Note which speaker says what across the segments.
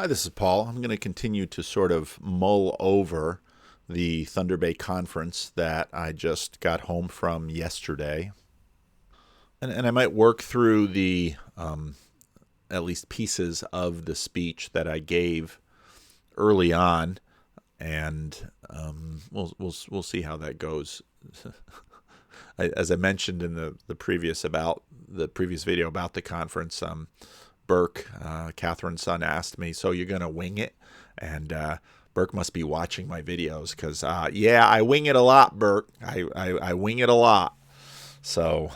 Speaker 1: Hi, this is Paul. I'm going to continue to sort of mull over the Thunder Bay conference that I just got home from yesterday. And I might work through the at least pieces of the speech that I gave early on, and we'll see how that goes. As I mentioned in the previous video about the conference, Burke, Catherine's son, asked me, "So you're gonna wing it?" And Burke must be watching my videos because yeah, I wing it a lot, Burke. I wing it a lot. So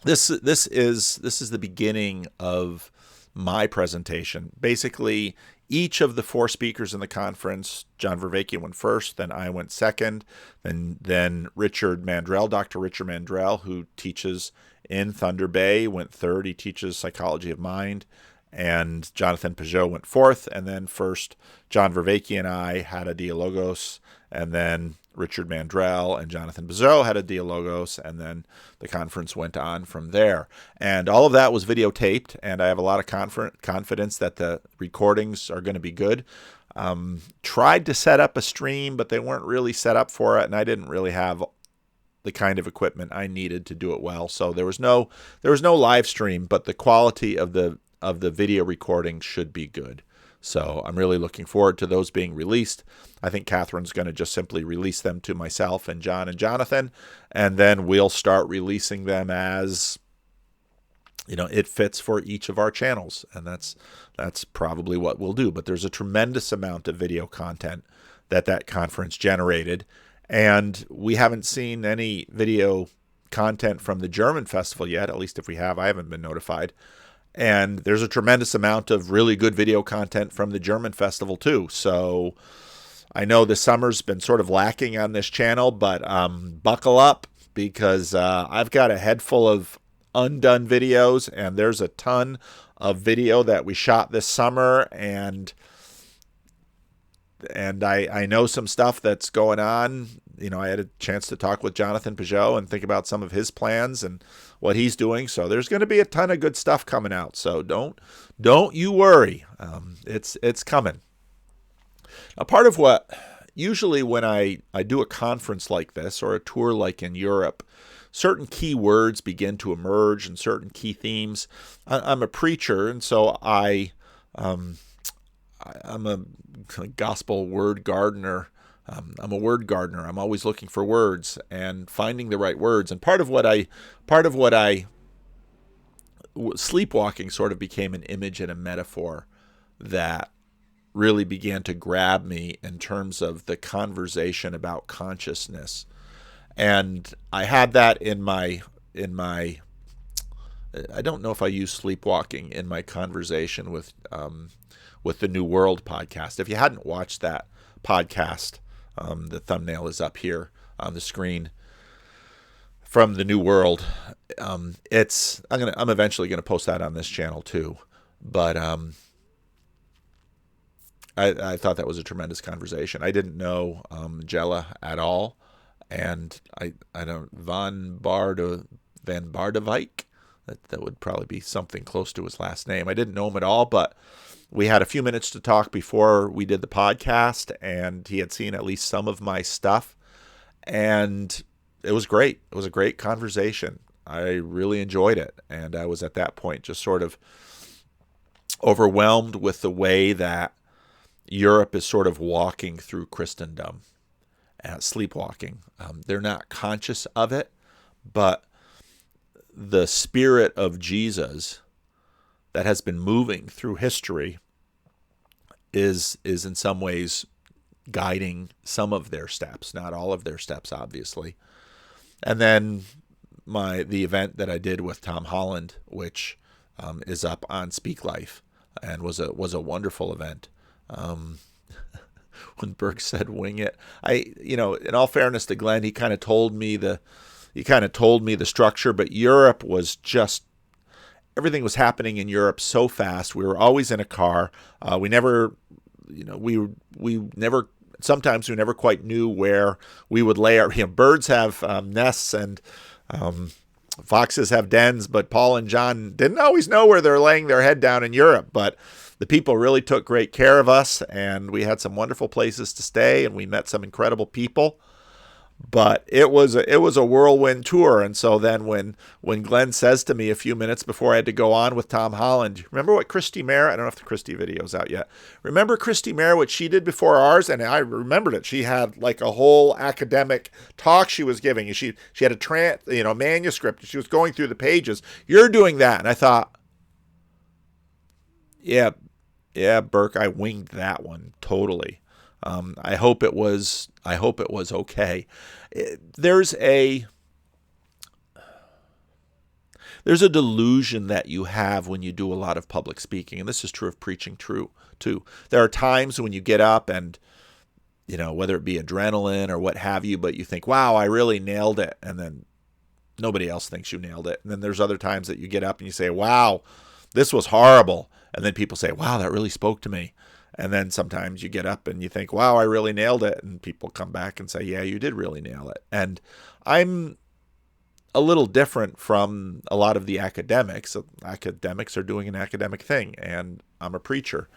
Speaker 1: this is the beginning of my presentation. Basically, each of the four speakers in the conference, John Vervaeke went first, then I went second, then Richard Mandrell, Dr. Richard Mandrell, who teaches in Thunder Bay, went third. He teaches psychology of mind. And Jonathan Pageau went fourth. And then first, John Vervaeke and I had a dialogos, and then Richard Mandrell and Jonathan Pageau had a dialogos, and then the conference went on from there. And all of that was videotaped, and I have a lot of confidence that the recordings are going to be good. Tried to set up a stream, but they weren't really set up for it, and I didn't really have the kind of equipment I needed to do it well. So there was no live stream, but the quality of the video recording should be good. So I'm really looking forward to those being released. I think Catherine's going to just simply release them to myself and John and Jonathan, and then we'll start releasing them as it fits for each of our channels, and that's probably what we'll do. But there's a tremendous amount of video content that conference generated, and we haven't seen any video content from the German festival yet. At least if we have, I haven't been notified. And there's a tremendous amount of really good video content from the German festival too. So I know the summer's been sort of lacking on this channel, but buckle up, because I've got a head full of undone videos, and there's a ton of video that we shot this summer, and I know some stuff that's going on. I had a chance to talk with Jonathan Pageau and think about some of his plans and what he's doing. So there's going to be a ton of good stuff coming out. So don't you worry. It's coming. Now, part of what usually when I do a conference like this or a tour like in Europe, certain key words begin to emerge and certain key themes. I'm a preacher, and so I'm a gospel word gardener. I'm a word gardener. I'm always looking for words and finding the right words. And part of what sleepwalking sort of became an image and a metaphor that really began to grab me in terms of the conversation about consciousness. And I had that in my I don't know if I use sleepwalking in my conversation with the New World podcast. If you hadn't watched that podcast, the thumbnail is up here on the screen from the New World. I'm eventually gonna post that on this channel too. But I thought that was a tremendous conversation. I didn't know Jella at all, and I don't Van Bardewijk. That would probably be something close to his last name. I didn't know him at all, but we had a few minutes to talk before we did the podcast, and he had seen at least some of my stuff, and it was great. It was a great conversation. I really enjoyed it, and I was at that point just sort of overwhelmed with the way that Europe is sort of walking through Christendom, sleepwalking. They're not conscious of it, but the spirit of Jesus that has been moving through history is in some ways guiding some of their steps, not all of their steps, obviously. And then the event that I did with Tom Holland, which is up on Speak Life, and was a wonderful event. When Burke said "wing it," in all fairness to Glenn, he kind of told me the structure, but Europe was just, everything was happening in Europe so fast. We were always in a car. Sometimes we never quite knew where we would lay our, birds have nests, and Foxes have dens, but Paul and John didn't always know where they're laying their head down in Europe. But the people really took great care of us, and we had some wonderful places to stay, and we met some incredible people. But it was a whirlwind tour. And so then when Glenn says to me a few minutes before I had to go on with Tom Holland, remember what Christy Mayer, I don't know if the Christy video's out yet. Remember Christy Mayer, what she did before ours? And I remembered it. She had like a whole academic talk she was giving. She had a manuscript. She was going through the pages. You're doing that. And I thought, yeah, Burke, I winged that one totally. I hope it was okay. There's a delusion that you have when you do a lot of public speaking, and this is true of preaching too. There are times when you get up and, whether it be adrenaline or what have you, but you think, wow, I really nailed it. And then nobody else thinks you nailed it. And then there's other times that you get up and you say, wow, this was horrible. And then people say, wow, that really spoke to me. And then sometimes you get up and you think, wow, I really nailed it. And people come back and say, yeah, you did really nail it. And I'm a little different from a lot of the academics. Academics are doing an academic thing, and I'm a preacher.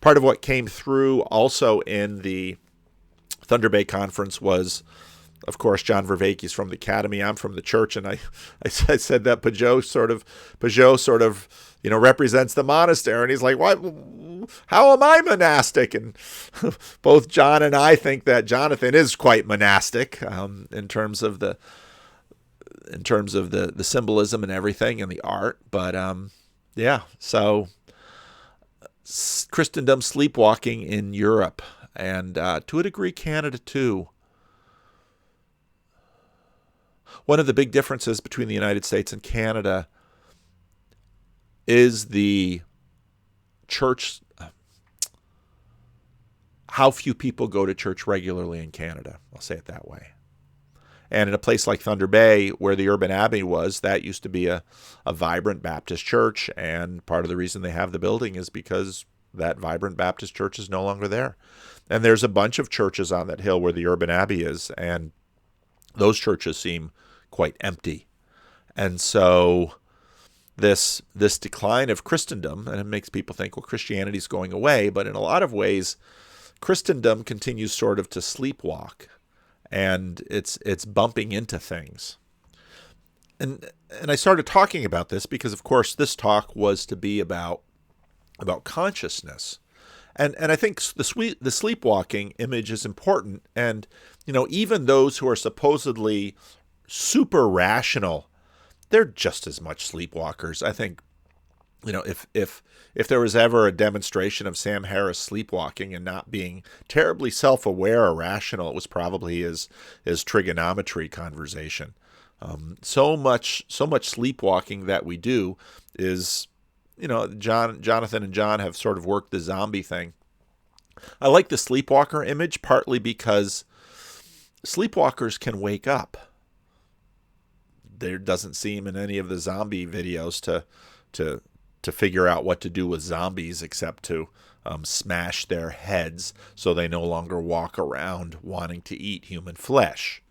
Speaker 1: Part of what came through also in the Thunder Bay Conference was, of course, John Vervaeke's from the Academy. I'm from the church. And I said that Pageau sort of, represents the monastery. And he's like, what? How am I monastic? And both John and I think that Jonathan is quite monastic in terms of the symbolism and everything and the art. But so Christendom sleepwalking in Europe, and to a degree Canada too. One of the big differences between the United States and Canada is the church, how few people go to church regularly in Canada. I'll say it that way. And in a place like Thunder Bay, where the Urban Abbey was, that used to be a vibrant Baptist church. And part of the reason they have the building is because that vibrant Baptist church is no longer there. And there's a bunch of churches on that hill where the Urban Abbey is, and those churches seem quite empty. And so this decline of Christendom, and it makes people think, well, Christianity's going away, but in a lot of ways, Christendom continues sort of to sleepwalk, and it's bumping into things. And I started talking about this because, of course, this talk was to be about consciousness. And I think the sleepwalking image is important. And, even those who are supposedly super rational, they're just as much sleepwalkers. I think, if there was ever a demonstration of Sam Harris sleepwalking and not being terribly self-aware or rational, it was probably his trigonometry conversation. So much sleepwalking that we do is, Jonathan and John have sort of worked the zombie thing. I like the sleepwalker image partly because sleepwalkers can wake up. There doesn't seem in any of the zombie videos to figure out what to do with zombies except to smash their heads so they no longer walk around wanting to eat human flesh.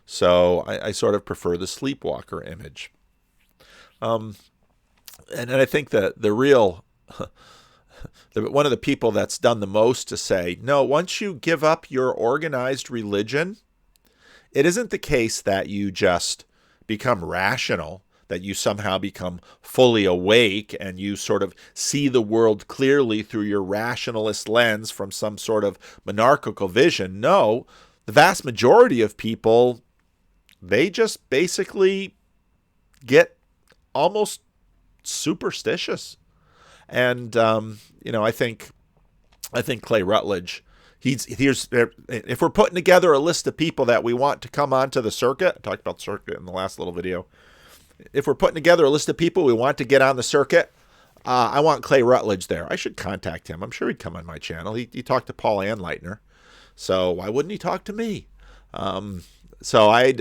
Speaker 1: So I sort of prefer the sleepwalker image. And I think that the real, one of the people that's done the most to say, no, once you give up your organized religion, it isn't the case that you just become rational, that you somehow become fully awake and you sort of see the world clearly through your rationalist lens from some sort of monarchical vision. No, the vast majority of people, they just basically get almost superstitious. And, I think Clay Rutledge, if we're putting together a list of people that we want to come onto the circuit, I talked about the circuit in the last little video. If we're putting together a list of people we want to get on the circuit, I want Clay Rutledge there. I should contact him. I'm sure he'd come on my channel. He talked to Paul Anleitner, so why wouldn't he talk to me? So I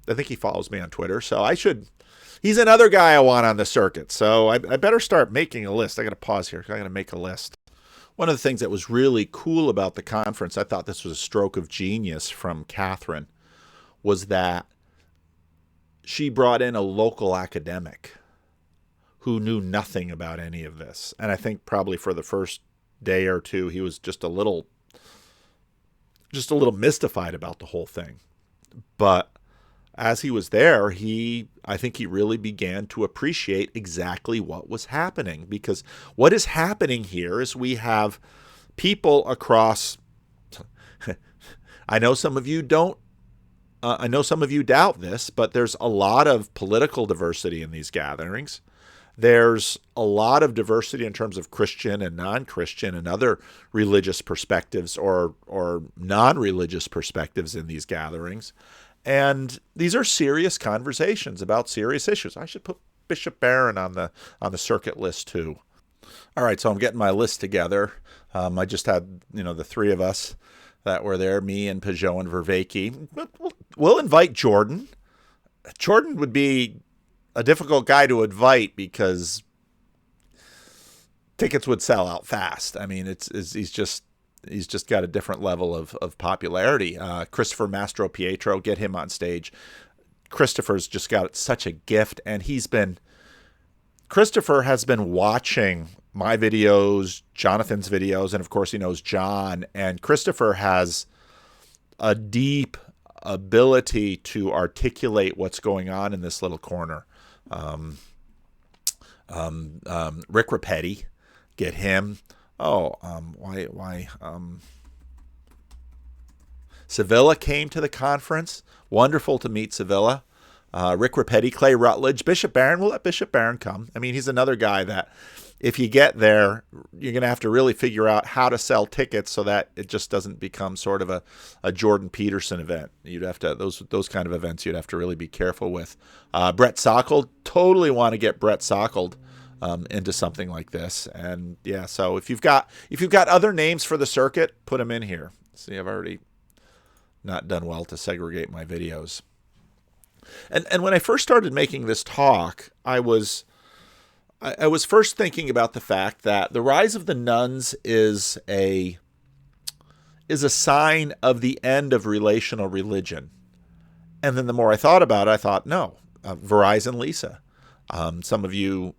Speaker 1: think he follows me on Twitter, so I should. He's another guy I want on the circuit, so I better start making a list. I got to pause here. I got to make a list. One of the things that was really cool about the conference, I thought this was a stroke of genius from Catherine, was that she brought in a local academic who knew nothing about any of this. And I think probably for the first day or two, he was just a little mystified about the whole thing. But as he was there, I think he really began to appreciate exactly what was happening. Because what is happening here is we have people across, I know some of you don't, I know some of you doubt this, but there's a lot of political diversity in these gatherings. There's a lot of diversity in terms of Christian and non-Christian and other religious perspectives or non-religious perspectives in these gatherings. And these are serious conversations about serious issues. I should put Bishop Barron on the circuit list too. All right, so I'm getting my list together. I just had, the three of us that were there, me and Pageau and Vervaeke. We'll invite Jordan. Jordan would be a difficult guy to invite because tickets would sell out fast. I mean, he's just got a different level of popularity. Christopher Mastro Pietro, get him on stage. Christopher's just got such a gift, and Christopher has been watching my videos, Jonathan's videos, and of course he knows John. And Christopher has a deep ability to articulate what's going on in this little corner. Rick Rapetti, get him. Sevilla came to the conference. Wonderful to meet Sevilla. Rick Rapetti, Clay Rutledge, Bishop Barron. We'll let Bishop Barron come. I mean, he's another guy that if you get there, you're going to have to really figure out how to sell tickets so that it just doesn't become sort of a Jordan Peterson event. You'd have to, those kind of events you'd have to really be careful with. Brett Sockled, totally want to get Brett Sockled into something like this. And yeah, so if you've got other names for the circuit, put them in here. See, I've already not done well to segregate my videos. And when I first started making this talk, I was first thinking about the fact that the rise of the nuns is a sign of the end of relational religion. And then the more I thought about it, I thought, no, Verizon Lisa. Some of you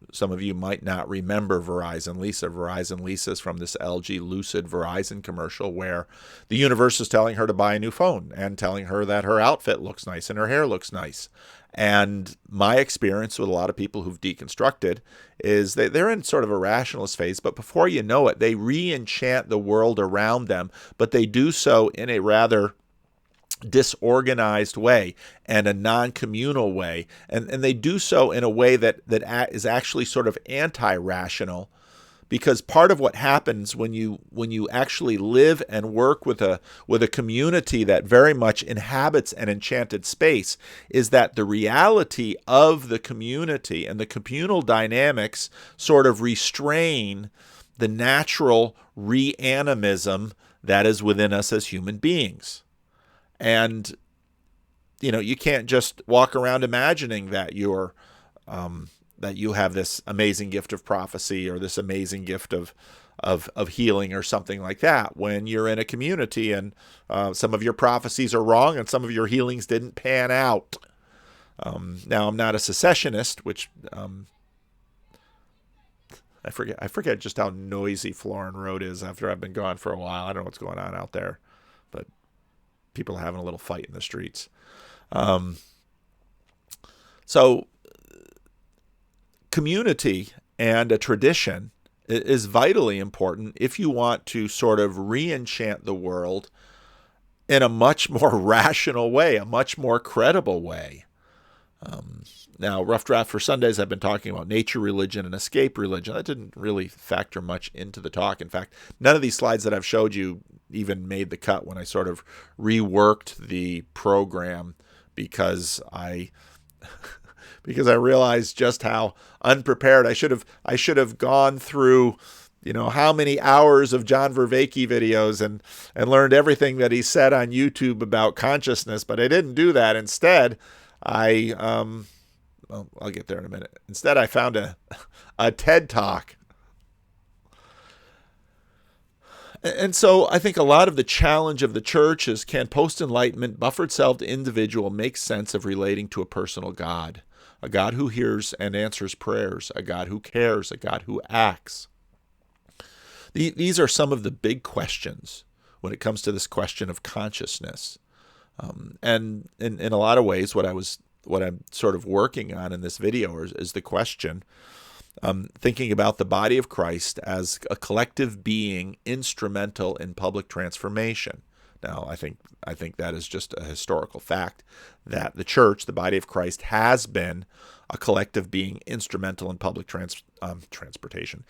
Speaker 1: might not remember Verizon Lisa. Verizon Lisa is from this LG Lucid Verizon commercial where the universe is telling her to buy a new phone and telling her that her outfit looks nice and her hair looks nice. And my experience with a lot of people who've deconstructed is they're in sort of a rationalist phase, but before you know it, they re-enchant the world around them, but they do so in a rather disorganized way and a non-communal way, and they do so in a way that is actually sort of anti-rational, because part of what happens when you actually live and work with a community that very much inhabits an enchanted space is that the reality of the community and the communal dynamics sort of restrain the natural reanimism that is within us as human beings. And, you can't just walk around imagining that that you have this amazing gift of prophecy or this amazing gift of healing or something like that when you're in a community and some of your prophecies are wrong and some of your healings didn't pan out. Now, I'm not a cessationist, which I forget just how noisy Florin Road is after I've been gone for a while. I don't know what's going on out there, but people are having a little fight in the streets. So community and a tradition is vitally important if you want to sort of re-enchant the world in a much more rational way, a much more credible way. Now, Rough Draft for Sundays, I've been talking about nature religion and escape religion. That didn't really factor much into the talk. In fact, none of these slides that I've showed you even made the cut when I sort of reworked the program because I realized just how unprepared I should have gone through, how many hours of John Vervaeke videos and learned everything that he said on YouTube about consciousness, but I didn't do that. Instead, I'll get there in a minute. Instead, I found a TED Talk. And so I think a lot of the challenge of the church is, can post-enlightenment, buffered self individual make sense of relating to a personal God? A God who hears and answers prayers, a God who cares, a God who acts. These are some of the big questions when it comes to this question of consciousness. And in a lot of ways, what I'm sort of working on in this video is the question, thinking about the body of Christ as a collective being instrumental in public transformation. Now, I think that is just a historical fact that the church, the body of Christ, has been a collective being instrumental in public transformation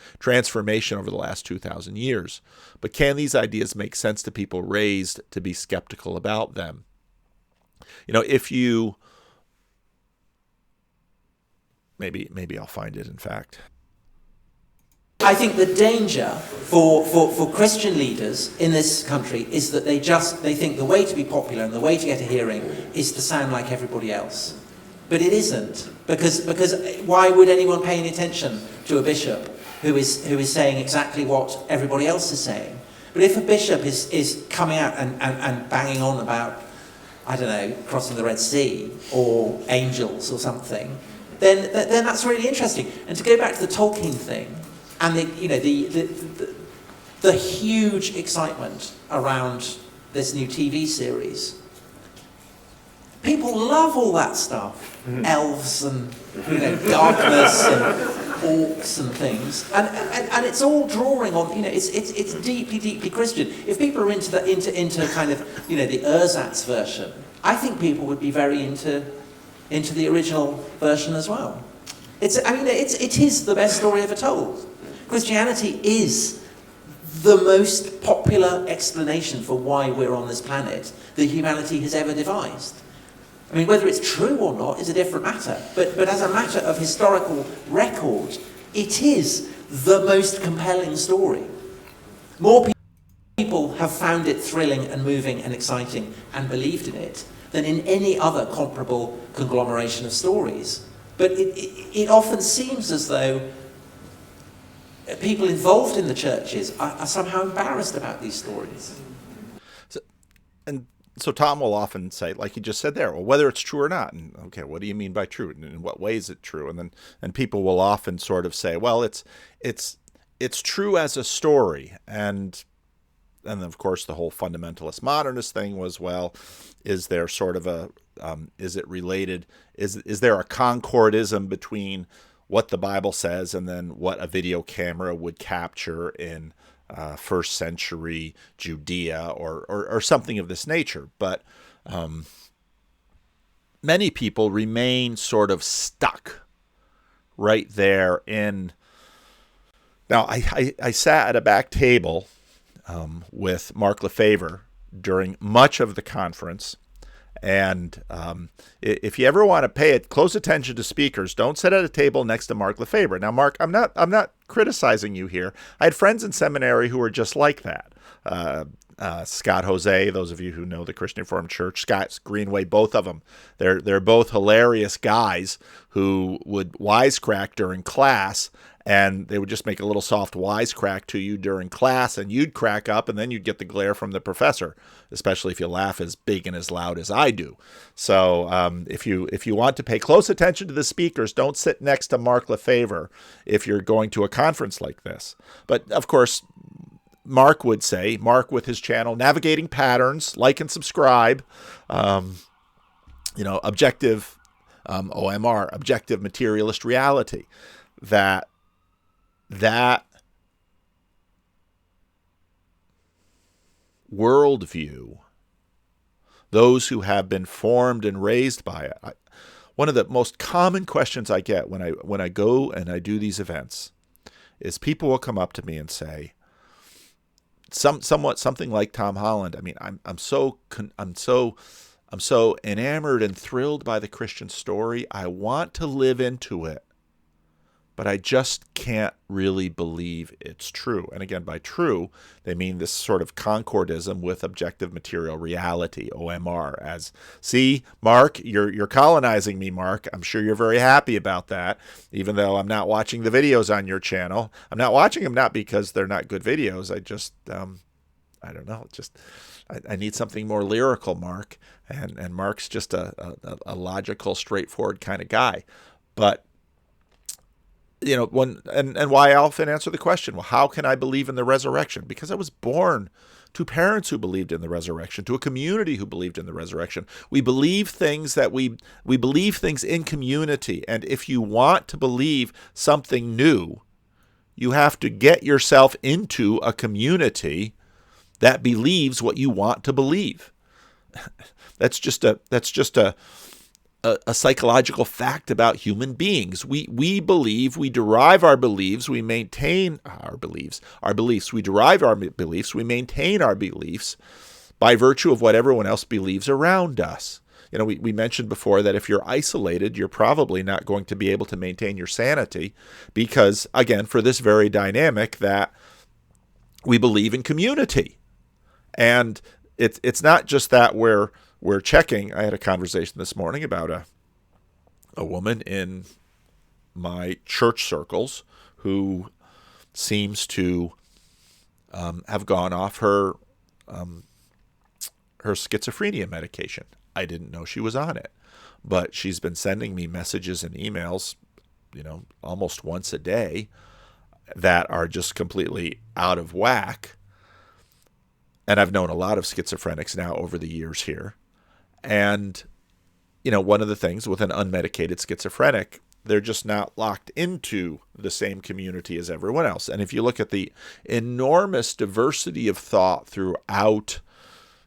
Speaker 1: over the last 2,000 years. But can these ideas make sense to people raised to be skeptical about them? If you maybe I'll find it, in fact.
Speaker 2: I think the danger for Christian leaders in this country is that they think the way to be popular and the way to get a hearing is to sound like everybody else. But it isn't, because why would anyone pay any attention to a bishop who is saying exactly what everybody else is saying? But if a bishop is coming out and banging on about, I don't know, crossing the Red Sea or angels or something, then that's really interesting. And to go back to the Tolkien thing, and the huge excitement around this new TV series. People love all that stuff. Elves and darkness and orcs and things. And it's all drawing on, it's deeply, deeply Christian. If people are into kind of, the ersatz version, I think people would be very into the original version as well. It is the best story ever told. Christianity is the most popular explanation for why we're on this planet that humanity has ever devised. I mean, whether it's true or not is a different matter. But as a matter of historical record, it is the most compelling story. More people have found it thrilling and moving and exciting and believed in it than in any other comparable conglomeration of stories. But it often seems as though people involved in the churches are somehow embarrassed about these stories.
Speaker 1: So Tom will often say, like you just said there, well, whether it's true or not, and okay, what do you mean by true, and in what way is it true? And people will often sort of say, well, it's true as a story, and of course the whole fundamentalist modernist thing was, well, is there sort of a is it related? Is there a concordism between what the Bible says and then what a video camera would capture in first century Judea or something of this nature? But many people remain sort of stuck right there in. Now, I sat at a back table with Mark Lefebvre during much of the conference. And if you ever want to pay close attention to speakers, don't sit at a table next to Mark Lefebvre. Now, Mark, I'm not criticizing you here. I had friends in seminary who were just like that. Scott Jose, those of you who know the Christian Reformed Church, Scott Greenway, both of them. They're both hilarious guys who would wisecrack during class, and they would just make a little soft wisecrack to you during class, and you'd crack up, and then you'd get the glare from the professor, especially if you laugh as big and as loud as I do. So if you want to pay close attention to the speakers, don't sit next to Mark Lefebvre if you're going to a conference like this. But, of course, Mark would say, Mark with his channel, Navigating Patterns, like and subscribe, objective, OMR, objective materialist reality, that worldview, those who have been formed and raised by it. One of the most common questions I get when I go and I do these events is people will come up to me and say, something like Tom Holland. I mean, I'm so enamored and thrilled by the Christian story. I want to live into it, but I just can't really believe it's true. And again, by true, they mean this sort of concordism with objective material reality, OMR. As, see, Mark, you're colonizing me, Mark. I'm sure you're very happy about that, even though I'm not watching the videos on your channel. I'm not watching them not because they're not good videos. I just, I don't know. I need something more lyrical, Mark. And Mark's just a logical, straightforward kind of guy. But and why I often answer the question, well, how can I believe in the resurrection? Because I was born to parents who believed in the resurrection, to a community who believed in the resurrection. We believe things that we believe things in community. And if you want to believe something new, you have to get yourself into a community that believes what you want to believe. That's just a psychological fact about human beings. We believe, we derive our beliefs, we maintain our beliefs. We derive our beliefs, we maintain our beliefs by virtue of what everyone else believes around us. We mentioned before that if you're isolated, you're probably not going to be able to maintain your sanity because, again, for this very dynamic that we believe in community. And it's not just that we're checking. I had a conversation this morning about a woman in my church circles who seems to have gone off her schizophrenia medication. I didn't know she was on it, but she's been sending me messages and emails, almost once a day that are just completely out of whack. And I've known a lot of schizophrenics now over the years here. And, one of the things with an unmedicated schizophrenic, they're just not locked into the same community as everyone else. And if you look at the enormous diversity of thought throughout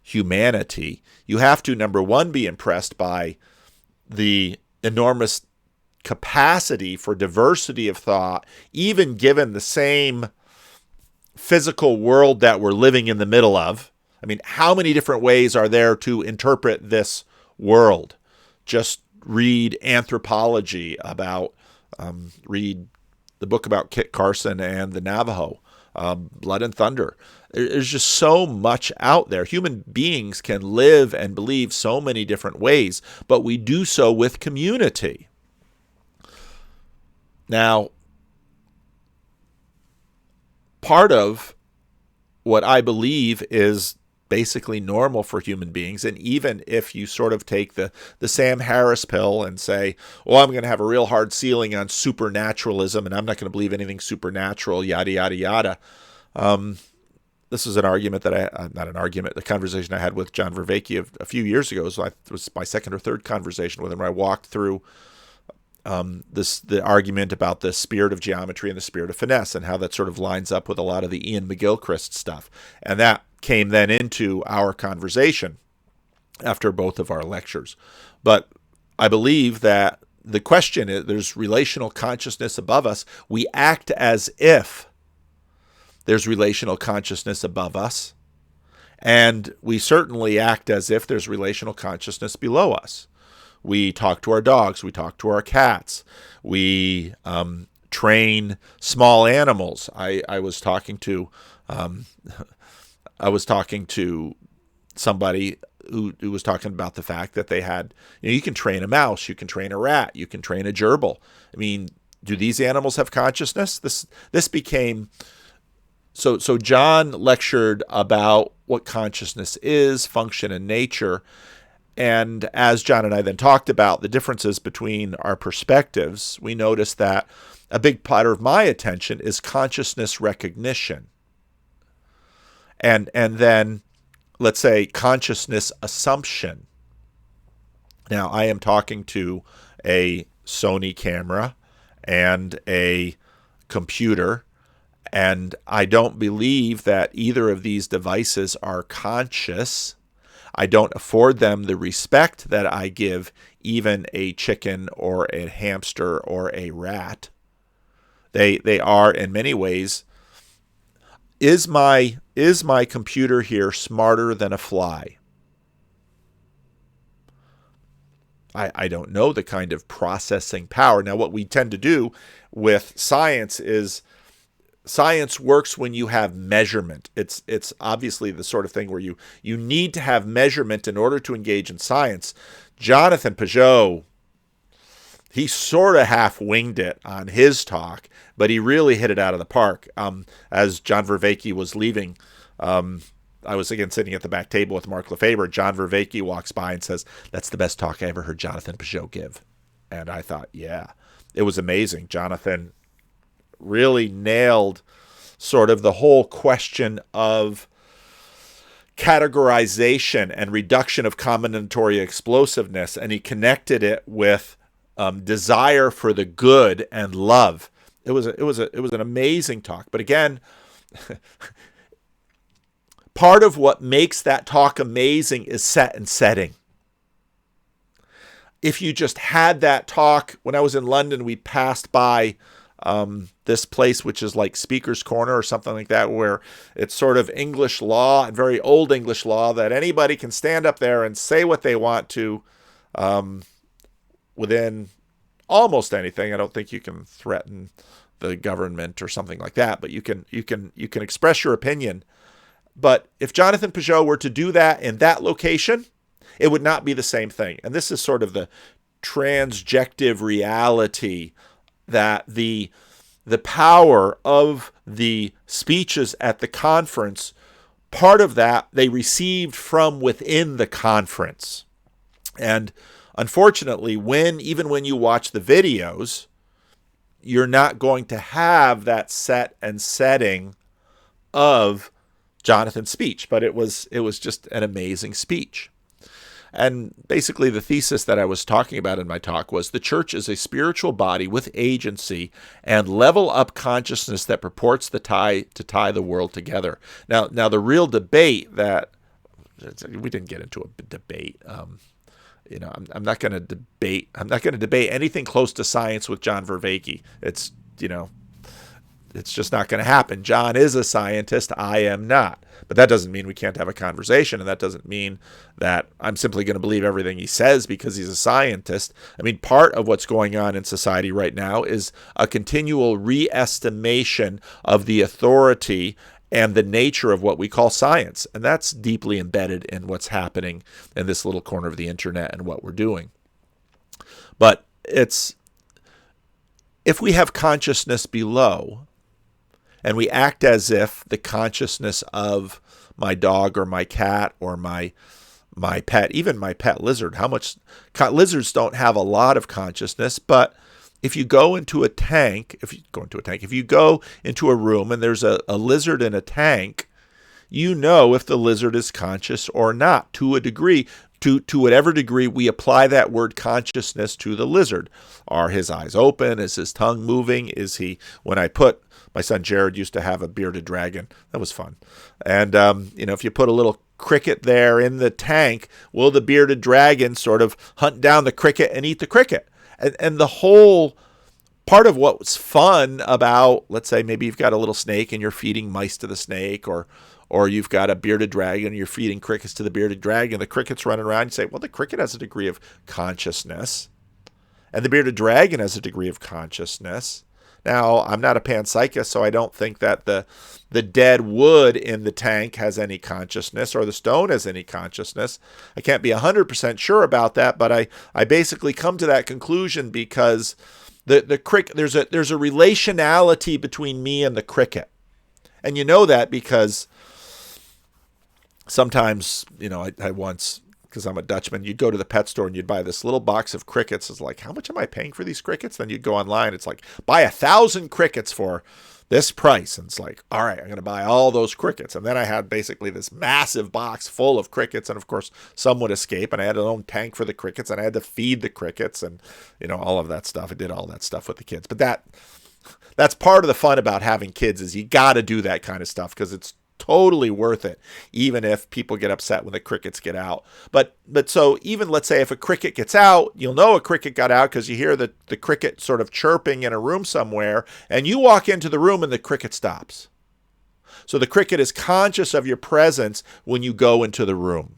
Speaker 1: humanity, you have to, number one, be impressed by the enormous capacity for diversity of thought, even given the same physical world that we're living in the middle of. I mean, how many different ways are there to interpret this world? Just read anthropology about, read the book about Kit Carson and the Navajo, Blood and Thunder. There's just so much out there. Human beings can live and believe so many different ways, but we do so with community. Now, part of what I believe is basically normal for human beings, and even if you sort of take the Sam Harris pill and say, well, I'm going to have a real hard ceiling on supernaturalism, and I'm not going to believe anything supernatural, yada, yada, yada. This is an argument that the conversation I had with John Vervaeke a few years ago. It was my second or third conversation with him where I walked through the argument about the spirit of geometry and the spirit of finesse and how that sort of lines up with a lot of the Ian McGilchrist stuff. And that came then into our conversation after both of our lectures. But I believe that the question is, there's relational consciousness above us. We act as if there's relational consciousness above us. And we certainly act as if there's relational consciousness below us. We talk to our dogs. We talk to our cats. We train small animals. I was talking to somebody who was talking about the fact that they had, you can train a mouse, you can train a rat, you can train a gerbil. I mean, do these animals have consciousness? This became so John lectured about what consciousness is, function, and nature. And as John and I then talked about the differences between our perspectives, we noticed that a big part of my attention is consciousness recognition. And then, let's say, consciousness assumption. Now, I am talking to a Sony camera and a computer, and I don't believe that either of these devices are conscious. I don't afford them the respect that I give even a chicken or a hamster or a rat. They are in many ways. Is my computer here smarter than a fly? I don't know the kind of processing power. Now, what we tend to do with science is science works when you have measurement. It's obviously the sort of thing where you need to have measurement in order to engage in science. Jonathan Pageau, he sort of half-winged it on his talk, but he really hit it out of the park. As John Vervaeke was leaving, I was again sitting at the back table with Mark Lefebvre. John Vervaeke walks by and says, "That's the best talk I ever heard Jonathan Pageau give." And I thought, yeah, it was amazing. Jonathan really nailed sort of the whole question of categorization and reduction of combinatory explosiveness, and he connected it with desire for the good and love. It was an amazing talk. But again, part of what makes that talk amazing is set and setting. If you just had that talk, when I was in London, we passed by this place, which is like Speaker's Corner or something like that, where it's sort of English law, and very old English law, that anybody can stand up there and say what they want to within almost anything. I don't think you can threaten the government or something like that, but you can express your opinion. But if Jonathan Pageau were to do that in that location, it would not be the same thing. And this is sort of the transjective reality that the power of the speeches at the conference, part of that they received from within the conference. And unfortunately, even when you watch the videos, you're not going to have that set and setting of Jonathan's speech, but it was just an amazing speech. And basically the thesis that I was talking about in my talk was the church is a spiritual body with agency and level up consciousness that purports to tie the world together. Now the real debate that we didn't get into a debate. I'm not going to debate. I'm not going to debate anything close to science with John Vervaeke. It's just not going to happen. John is a scientist. I am not. But that doesn't mean we can't have a conversation, and that doesn't mean that I'm simply going to believe everything he says because he's a scientist. I mean, part of what's going on in society right now is a continual re-estimation of the authority and the nature of what we call science. And that's deeply embedded in what's happening in this little corner of the internet and what we're doing. But if we have consciousness below, and we act as if the consciousness of my dog or my cat or my pet, even my pet lizard, lizards don't have a lot of consciousness, but if you go into a tank, if you go into a room and there's a lizard in a tank, you know if the lizard is conscious or not to a degree. To whatever degree we apply that word consciousness to the lizard. Are his eyes open? Is his tongue moving? Is he, my son Jared used to have a bearded dragon. That was fun. And, if you put a little cricket there in the tank, will the bearded dragon sort of hunt down the cricket and eat the cricket? And the whole part of what's fun about, let's say maybe you've got a little snake and you're feeding mice to the snake, or you've got a bearded dragon and you're feeding crickets to the bearded dragon. The cricket's running around. You say, well, the cricket has a degree of consciousness, and the bearded dragon has a degree of consciousness. Now, I'm not a panpsychist, so I don't think that the dead wood in the tank has any consciousness or the stone has any consciousness. I can't be 100% sure about that, but I basically come to that conclusion because the cricket, there's a relationality between me and the cricket. And you know that because sometimes, I once, because I'm a Dutchman, you'd go to the pet store and you'd buy this little box of crickets. It's like, how much am I paying for these crickets? Then you'd go online. It's like, buy 1,000 crickets for this price. And it's like, all right, I'm going to buy all those crickets. And then I had basically this massive box full of crickets. And of course, some would escape. And I had an own tank for the crickets. And I had to feed the crickets and, all of that stuff. I did all that stuff with the kids. But that's part of the fun about having kids is you got to do that kind of stuff because it's totally worth it, even if people get upset when the crickets get out. But so even let's say if a cricket gets out, you'll know a cricket got out because you hear the cricket sort of chirping in a room somewhere, and you walk into the room and the cricket stops. So the cricket is conscious of your presence when you go into the room.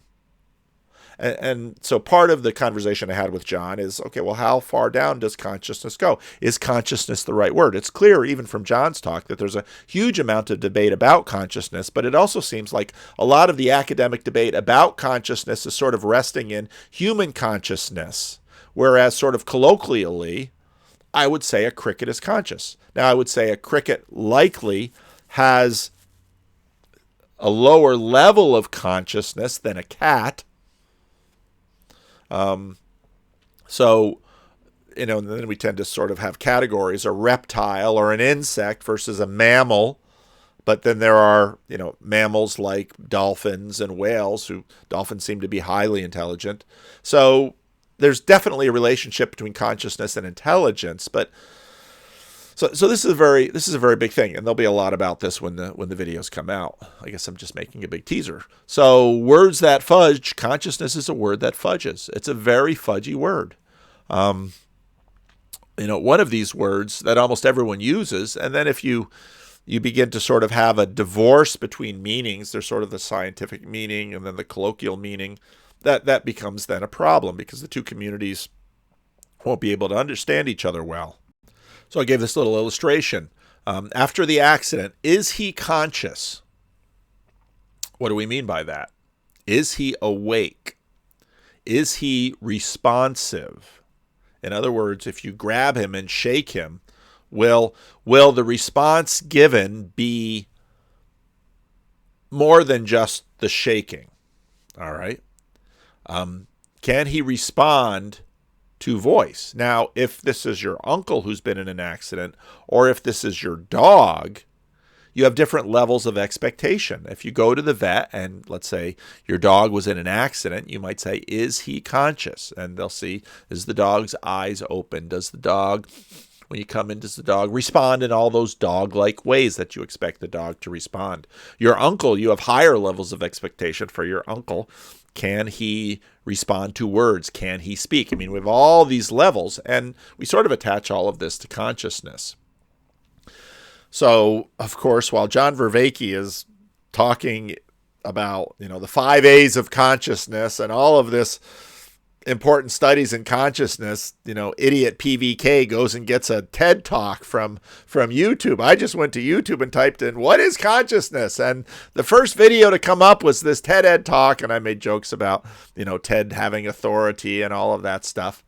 Speaker 1: And so part of the conversation I had with John is, okay, well, how far down does consciousness go? Is consciousness the right word? It's clear even from John's talk that there's a huge amount of debate about consciousness, but it also seems like a lot of the academic debate about consciousness is sort of resting in human consciousness, whereas sort of colloquially, I would say a cricket is conscious. Now, I would say a cricket likely has a lower level of consciousness than a cat. So, and then we tend to sort of have categories, a reptile or an insect versus a mammal. But then there are, mammals like dolphins and whales, dolphins seem to be highly intelligent. So there's definitely a relationship between consciousness and intelligence. But so this is a very big thing, and there'll be a lot about this when the videos come out. I guess I'm just making a big teaser. So words that fudge, consciousness is a word that fudges. It's a very fudgy word. One of these words that almost everyone uses, and then if you begin to sort of have a divorce between meanings, there's sort of the scientific meaning and then the colloquial meaning, that becomes then a problem because the two communities won't be able to understand each other well. So I gave this little illustration. After the accident, is he conscious? What do we mean by that? Is he awake? Is he responsive? In other words, if you grab him and shake him, will the response given be more than just the shaking? All right. Can he respond to voice? Now, if this is your uncle who's been in an accident, or if this is your dog, you have different levels of expectation. If you go to the vet and let's say your dog was in an accident, you might say, is he conscious? And they'll see, is the dog's eyes open? Does the dog, when you come in, does the dog respond in all those dog-like ways that you expect the dog to respond? Your uncle, you have higher levels of expectation for your uncle. Can he respond to words? Can he speak? I mean, we have all these levels, and we sort of attach all of this to consciousness. So, of course, while John Vervaeke is talking about, the 5 A's of consciousness and all of this important studies in consciousness, idiot PVK goes and gets a TED talk from YouTube. I just went to YouTube and typed in, what is consciousness? And the first video to come up was this TED Ed talk, and I made jokes about, TED having authority and all of that stuff.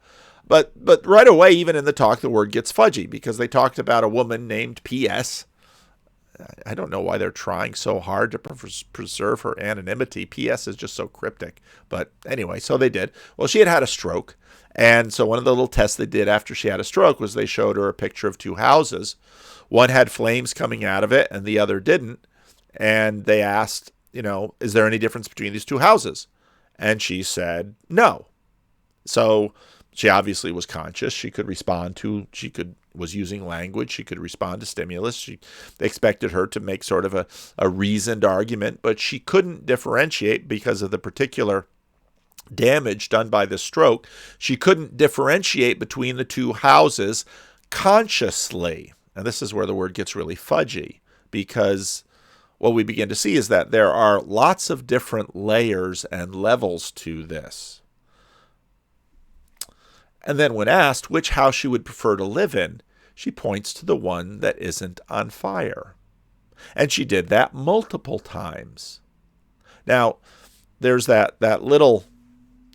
Speaker 1: But right away, even in the talk, the word gets fudgy because they talked about a woman named P.S. I don't know why they're trying so hard to preserve her anonymity. P.S. is just so cryptic. But anyway, so they did. Well, she had a stroke. And so one of the little tests they did after she had a stroke was they showed her a picture of 2 houses. One had flames coming out of it and the other didn't. And they asked, is there any difference between these 2 houses? And she said, no. So she obviously was conscious. She could respond to, was using language. She could respond to stimulus. They expected her to make sort of a reasoned argument, but she couldn't differentiate because of the particular damage done by the stroke. She couldn't differentiate between the 2 houses consciously. And this is where the word gets really fudgy, because what we begin to see is that there are lots of different layers and levels to this. And then when asked which house she would prefer to live in, she points to the one that isn't on fire. And she did that multiple times. Now, there's that little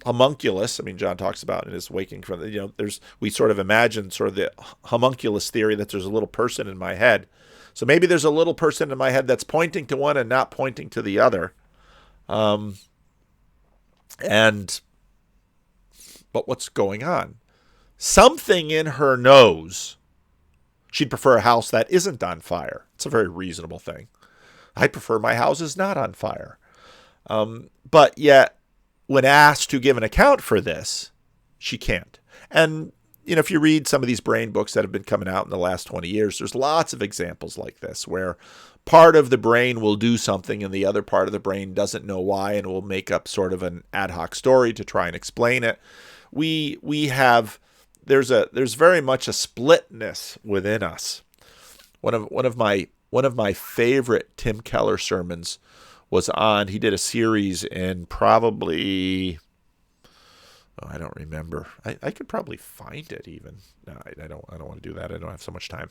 Speaker 1: homunculus. I mean, John talks about in his Waking from we sort of imagine sort of the homunculus theory that there's a little person in my head. So maybe there's a little person in my head that's pointing to one and not pointing to the other. But what's going on? Something in her knows she'd prefer a house that isn't on fire. It's a very reasonable thing. I prefer my house is not on fire. But yet, when asked to give an account for this, she can't. And, if you read some of these brain books that have been coming out in the last 20 years, there's lots of examples like this where part of the brain will do something and the other part of the brain doesn't know why and will make up sort of an ad hoc story to try and explain it. There's very much a splitness within us. One of my favorite Tim Keller sermons was on. He did a series in probably, I don't remember. I could probably find it even. No, I don't want to do that. I don't have so much time.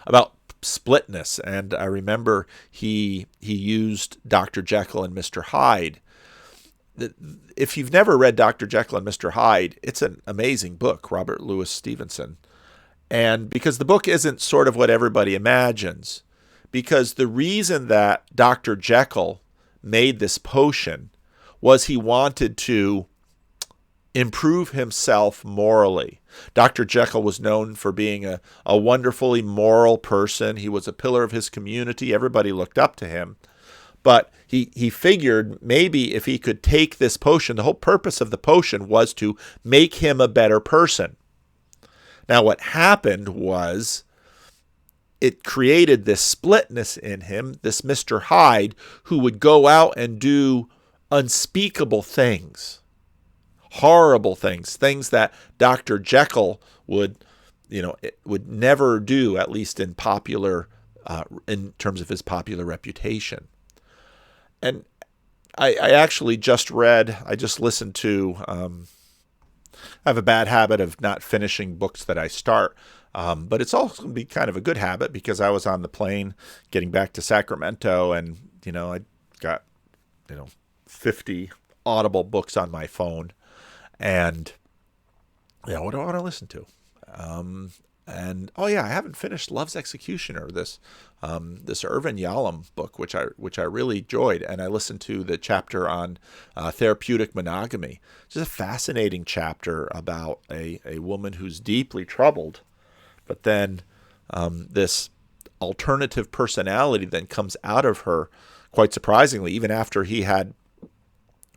Speaker 1: About splitness, and I remember he used Dr. Jekyll and Mr. Hyde. If you've never read Dr. Jekyll and Mr. Hyde, it's an amazing book, Robert Louis Stevenson. And because the book isn't sort of what everybody imagines, because the reason that Dr. Jekyll made this potion was he wanted to improve himself morally. Dr. Jekyll was known for being a wonderfully moral person. He was a pillar of his community. Everybody looked up to him. But he figured maybe if he could take this potion, the whole purpose of the potion was to make him a better person. Now, what happened was it created this splitness in him, this Mr. Hyde, who would go out and do unspeakable things, horrible things, things that Dr. Jekyll would never do, at least in in terms of his popular reputation. And I actually just listened to, I have a bad habit of not finishing books that I start. But it's also going to be kind of a good habit because I was on the plane getting back to Sacramento and, I got, 50 Audible books on my phone. And, what do I want to listen to? I haven't finished Love's Executioner, this Irvin Yalom book, which I really enjoyed. And I listened to the chapter on therapeutic monogamy. It's just a fascinating chapter about a woman who's deeply troubled. But then this alternative personality then comes out of her, quite surprisingly, even after he had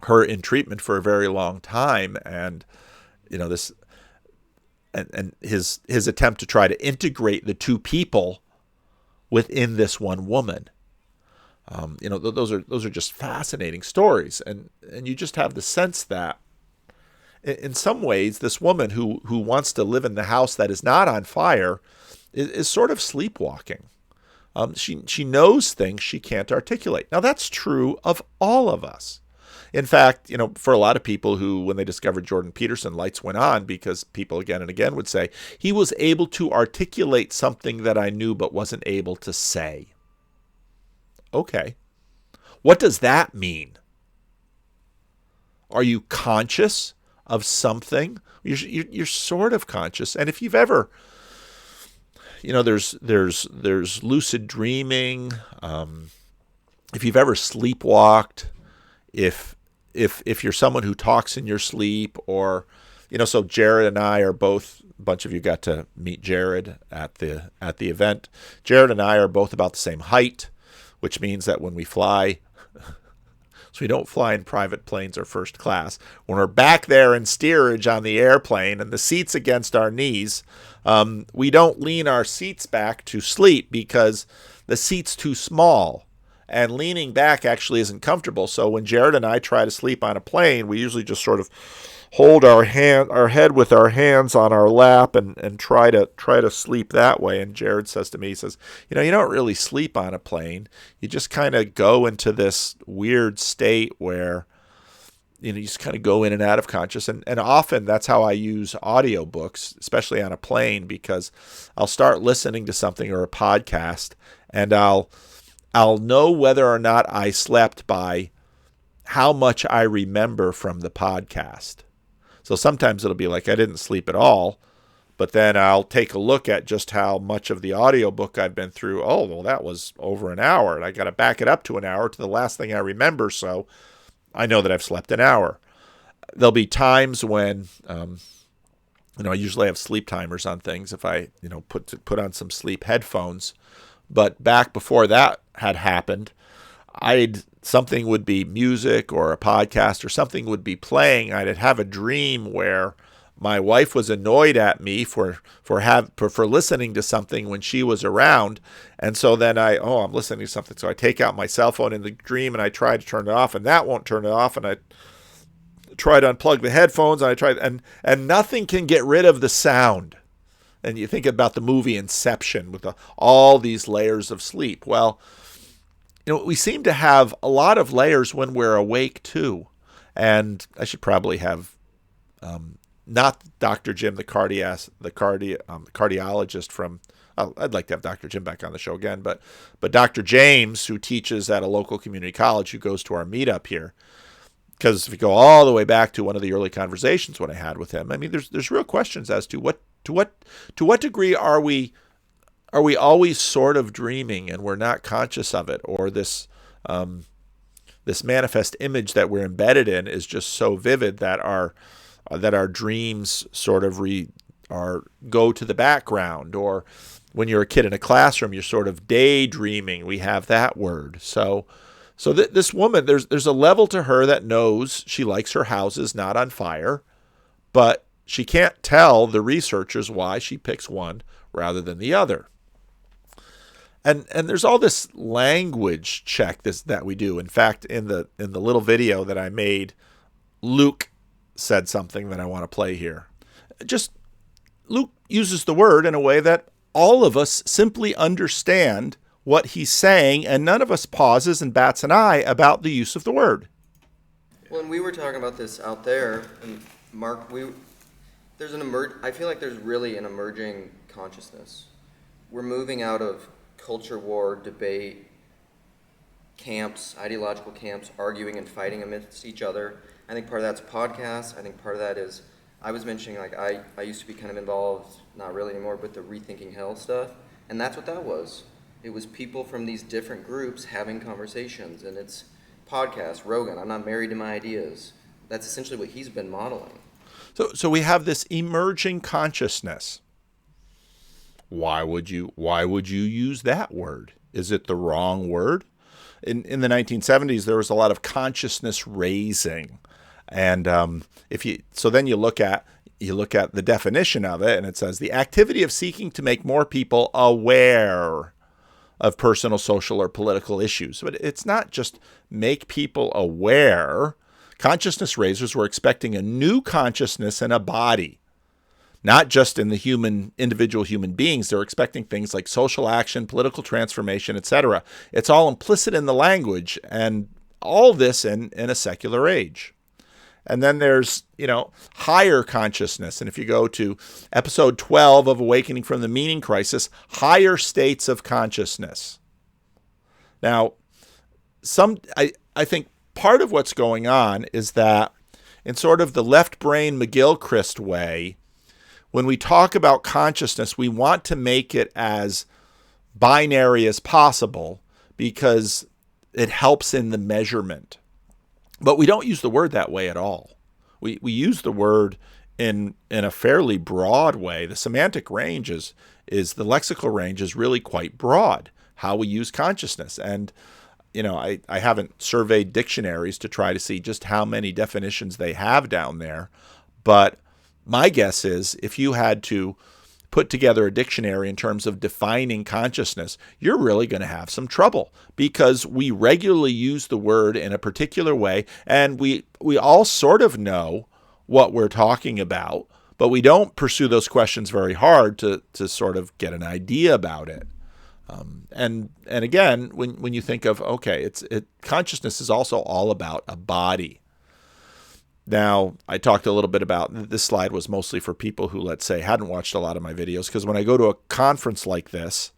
Speaker 1: her in treatment for a very long time. And, this and his attempt to try to integrate the two people within this one woman. Those are just fascinating stories. And you just have the sense that in some ways, this woman who wants to live in the house that is not on fire is sort of sleepwalking. She knows things she can't articulate. Now, that's true of all of us. In fact, for a lot of people who, when they discovered Jordan Peterson, lights went on because people again and again would say, he was able to articulate something that I knew but wasn't able to say. Okay. What does that mean? Are you conscious of something? You're sort of conscious. And if you've ever, there's lucid dreaming. If you've ever sleepwalked, if you're someone who talks in your sleep, or so Jared and I are both, a bunch of you got to meet Jared at the event. Jared and I are both about the same height, which means that when we fly, so we don't fly in private planes or first class. When we're back there in steerage on the airplane and the seat's against our knees, we don't lean our seats back to sleep because the seat's too small. And leaning back actually isn't comfortable. So when Jared and I try to sleep on a plane, we usually just sort of hold our head with our hands on our lap and try to sleep that way. And Jared says to me, he says, you don't really sleep on a plane. You just kind of go into this weird state where, you just kind of go in and out of conscious. And often that's how I use audiobooks, especially on a plane, because I'll start listening to something or a podcast and I'll know whether or not I slept by how much I remember from the podcast. So sometimes it'll be like I didn't sleep at all, but then I'll take a look at just how much of the audiobook I've been through. Oh, well, that was over an hour, and I got to back it up to an hour to the last thing I remember, so I know that I've slept an hour. There'll be times when, I usually have sleep timers on things if I, put on some sleep headphones. But back before that had happened, something would be music or a podcast or something would be playing. I'd have a dream where my wife was annoyed at me for listening to something when she was around. And so then I'm listening to something. So I take out my cell phone in the dream and I try to turn it off, and that won't turn it off. And I try to unplug the headphones and and nothing can get rid of the sound. And you think about the movie Inception with all these layers of sleep. Well, we seem to have a lot of layers when we're awake too. And I should probably have not Dr. Jim, the cardiologist from. I'd like to have Dr. Jim back on the show again, but Dr. James, who teaches at a local community college, who goes to our meetup here. Because if you go all the way back to one of the early conversations when I had with him, I mean, there's real questions as to what degree are we are we always sort of dreaming and we're not conscious of it, or this manifest image that we're embedded in is just so vivid that our dreams sort of go to the background? Or when you're a kid in a classroom, you're sort of daydreaming. We have that word. So this woman, there's a level to her that knows she likes her houses not on fire, but she can't tell the researchers why she picks one rather than the other. And there's all this language check that we do. In fact, in the little video that I made, Luke said something that I want to play here. Just Luke uses the word in a way that all of us simply understand what he's saying, and none of us pauses and bats an eye about the use of the word.
Speaker 3: Well, and we were talking about this out there, and Mark, I feel like there's really an emerging consciousness. We're moving out of culture war, debate, camps, ideological camps, arguing and fighting amidst each other. I think part of that's podcasts. I think part of that is, I was mentioning, like, I used to be kind of involved, not really anymore, but the Rethinking Hell stuff. And that's what that was. It was people from these different groups having conversations. And it's podcasts, Rogan, I'm not married to my ideas. That's essentially what he's been modeling.
Speaker 1: So we have this emerging consciousness. Why would you use that word? Is it the wrong word? In the 1970s, there was a lot of consciousness raising, and then you look at the definition of it, and it says the activity of seeking to make more people aware of personal, social, or political issues. But it's not just make people aware. Consciousness raisers were expecting a new consciousness in a body. Not just in the individual human beings. They're expecting things like social action, political transformation, etc. It's all implicit in the language, and all this in a secular age. And then there's, higher consciousness. And if you go to episode 12 of Awakening from the Meaning Crisis, higher states of consciousness. Now, I think part of what's going on is that in sort of the left brain McGilchrist way, when we talk about consciousness, we want to make it as binary as possible because it helps in the measurement. But we don't use the word that way at all. We use the word in a fairly broad way. The semantic range is the lexical range is really quite broad, how we use consciousness. And, I haven't surveyed dictionaries to try to see just how many definitions they have down there, but my guess is if you had to put together a dictionary in terms of defining consciousness, you're really going to have some trouble because we regularly use the word in a particular way, and we all sort of know what we're talking about, but we don't pursue those questions very hard to sort of get an idea about it. And again, when you think of, consciousness is also all about a body. Now, I talked a little bit about, this slide was mostly for people who, let's say, hadn't watched a lot of my videos, because when I go to a conference like this,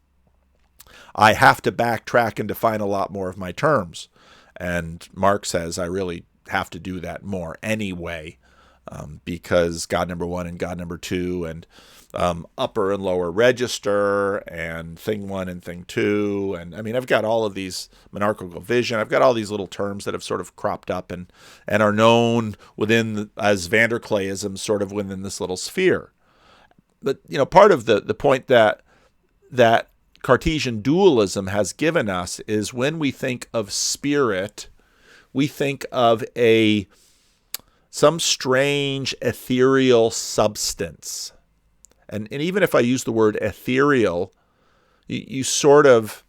Speaker 1: I have to backtrack and define a lot more of my terms. And Mark says I really have to do that more anyway, because God number one and God number two, and upper and lower register, and thing one and thing two. And I've got all of these monarchical vision. I've got all these little terms that have sort of cropped up and are known as Vanderclayism, sort of within this little sphere. But, part of the point that Cartesian dualism has given us is when we think of spirit, we think of some strange ethereal substance. And even if I use the word ethereal, you sort of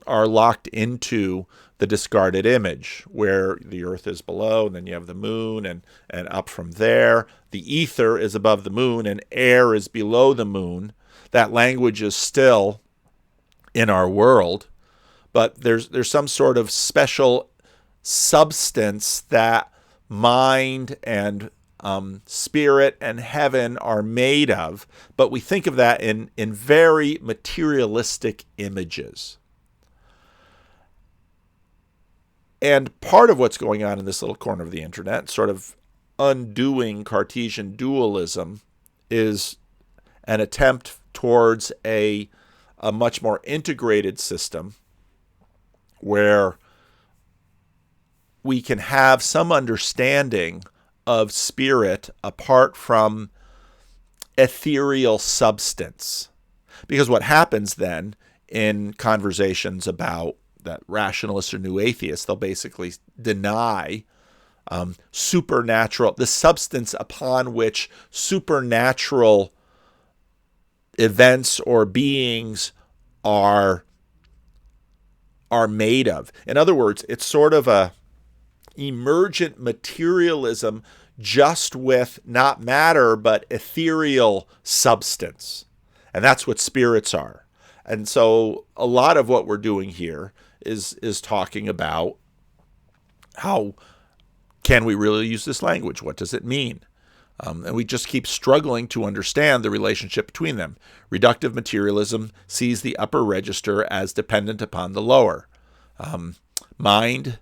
Speaker 1: are locked into the discarded image where the earth is below, and then you have the moon, and up from there. The ether is above the moon, and air is below the moon. That language is still in our world, but there's some sort of special substance that mind and spirit and heaven are made of, but we think of that in very materialistic images. And part of what's going on in this little corner of the internet, sort of undoing Cartesian dualism, is an attempt towards a a much more integrated system where we can have some understanding of spirit apart from ethereal substance. Because what happens then in conversations about that rationalists or new atheists, they'll basically deny supernatural, the substance upon which supernatural events or beings are made of. In other words, it's sort of a emergent materialism just with not matter but ethereal substance. And that's what spirits are. And so a lot of what we're doing here is talking about how can we really use this language? What does it mean? And we just keep struggling to understand the relationship between them. Reductive materialism sees the upper register as dependent upon the lower. Mind,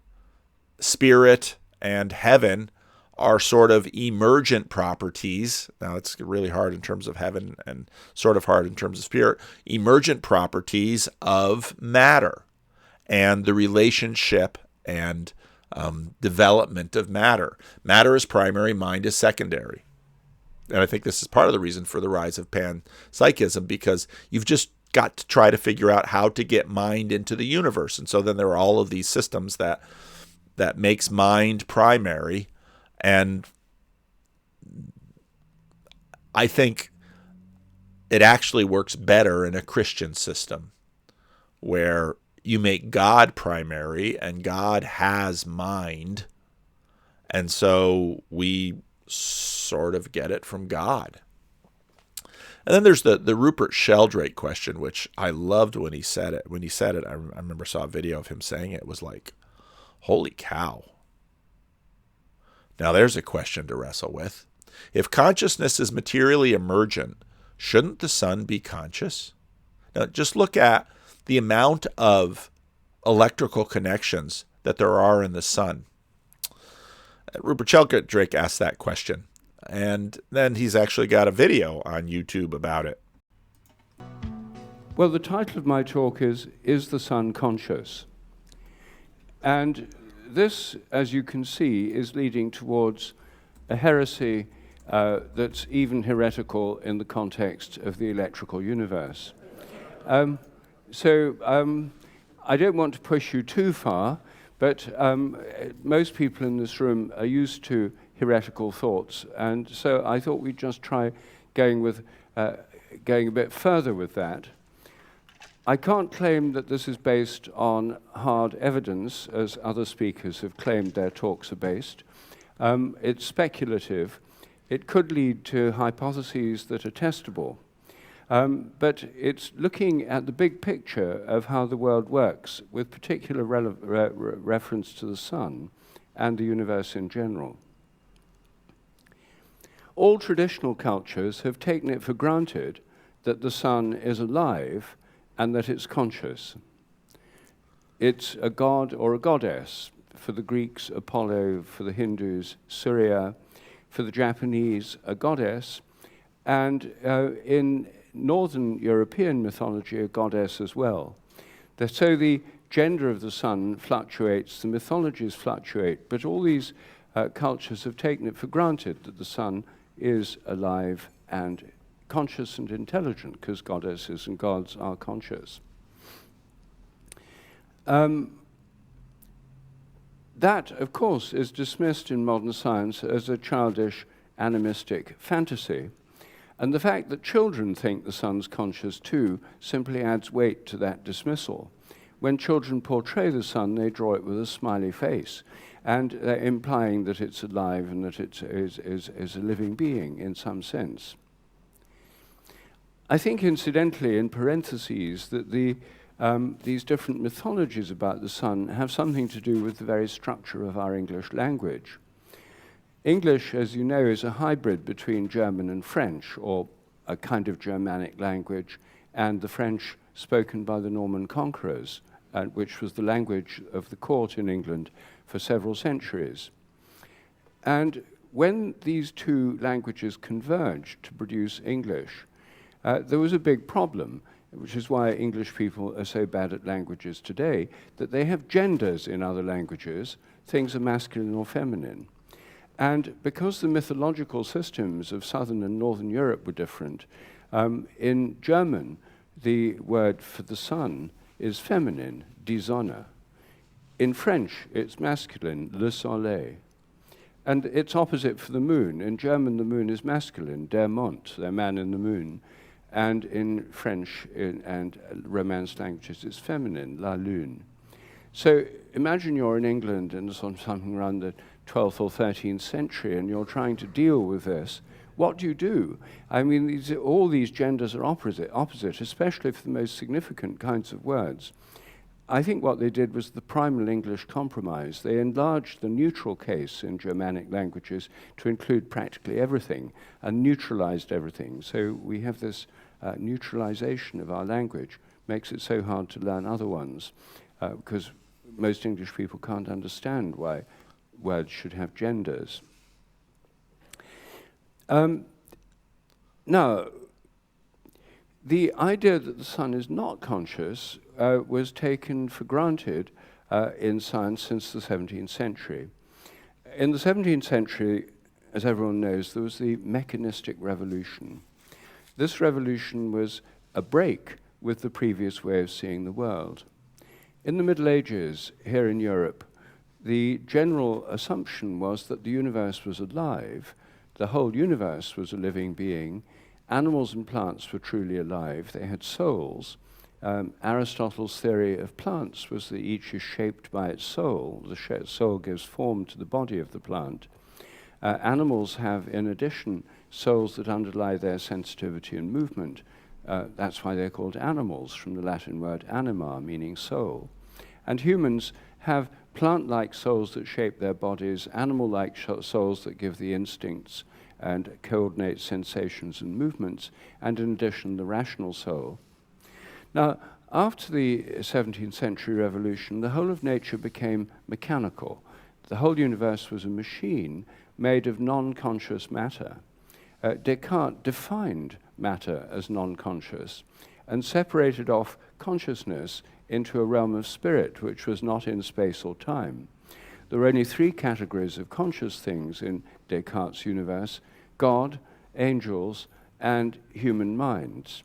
Speaker 1: spirit, and heaven are sort of emergent properties. Now, it's really hard in terms of heaven and sort of hard in terms of spirit. Emergent properties of matter and the relationship and development of matter. Matter is primary, mind is secondary. And I think this is part of the reason for the rise of panpsychism, because you've just got to try to figure out how to get mind into the universe. And so then there are all of these systems that makes mind primary. And I think it actually works better in a Christian system where you make God primary and God has mind. And so we sort of get it from God. And then there's the Rupert Sheldrake question, which I loved when he said it. When he said it, I remember saw a video of him saying it. It was like, holy cow. Now there's a question to wrestle with. If consciousness is materially emergent, shouldn't the sun be conscious? Now just look at the amount of electrical connections that there are in the sun. Rupert Sheldrake asked that question, and then he's actually got a video on YouTube about it.
Speaker 4: Well, the title of my talk is the Sun Conscious? And this, as you can see, is leading towards a heresy that's even heretical in the context of the electrical universe. So I don't want to push you too far, but most people in this room are used to heretical thoughts, and so I thought we'd just try going a bit further with that. I can't claim that this is based on hard evidence, as other speakers have claimed their talks are based. It's speculative. It could lead to hypotheses that are testable. But it's looking at the big picture of how the world works, with particular reference to the sun and the universe in general. All traditional cultures have taken it for granted that the sun is alive and that it's conscious. It's a god or a goddess. For the Greeks, Apollo; for the Hindus, Surya; for the Japanese, a goddess; and in Northern European mythology, a goddess as well. So the gender of the sun fluctuates, the mythologies fluctuate, but all these cultures have taken it for granted that the sun is alive and conscious and intelligent, because goddesses and gods are conscious. That, of course, is dismissed in modern science as a childish, animistic fantasy. And the fact that children think the sun's conscious too simply adds weight to that dismissal. When children portray the sun, they draw it with a smiley face, and they're implying that it's alive and that it is a living being in some sense. I think, incidentally, in parentheses, that these different mythologies about the sun have something to do with the very structure of our English language. English, as you know, is a hybrid between German and French, or a kind of Germanic language, and the French spoken by the Norman conquerors, which was the language of the court in England for several centuries. And when these two languages converged to produce English, there was a big problem, which is why English people are so bad at languages today, that they have genders in other languages. Things are masculine or feminine. And because the mythological systems of Southern and Northern Europe were different, in German, the word for the sun is feminine, die Sonne. In French, it's masculine, le soleil. And it's opposite for the moon. In German, the moon is masculine, der Mond, the man in the moon. And in French and Romance languages, it's feminine, la lune. So imagine you're in England in something around the 12th or 13th century, and you're trying to deal with this. What do you do? I mean, all these genders are opposite, especially for the most significant kinds of words. I think what they did was the primal English compromise. They enlarged the neutral case in Germanic languages to include practically everything and neutralized everything. So we have this neutralization of our language, makes it so hard to learn other ones, because most English people can't understand why words should have genders. Now, the idea that the sun is not conscious was taken for granted in science since the 17th century. In the 17th century, as everyone knows, there was the mechanistic revolution. This revolution was a break with the previous way of seeing the world. In the Middle Ages, here in Europe, the general assumption was that the universe was alive, the whole universe was a living being, animals and plants were truly alive, they had souls. Aristotle's theory of plants was that each is shaped by its soul. The soul gives form to the body of the plant. Animals have, in addition, souls that underlie their sensitivity and movement. That's why they're called animals, from the Latin word anima, meaning soul. And humans have plant-like souls that shape their bodies, animal-like souls that give the instincts and coordinate sensations and movements, and in addition, the rational soul. Now, after the 17th century revolution, the whole of nature became mechanical. The whole universe was a machine made of non-conscious matter. Descartes defined matter as non-conscious and separated off consciousness into a realm of spirit, which was not in space or time. There were only three categories of conscious things in Descartes' universe: God, angels, and human minds.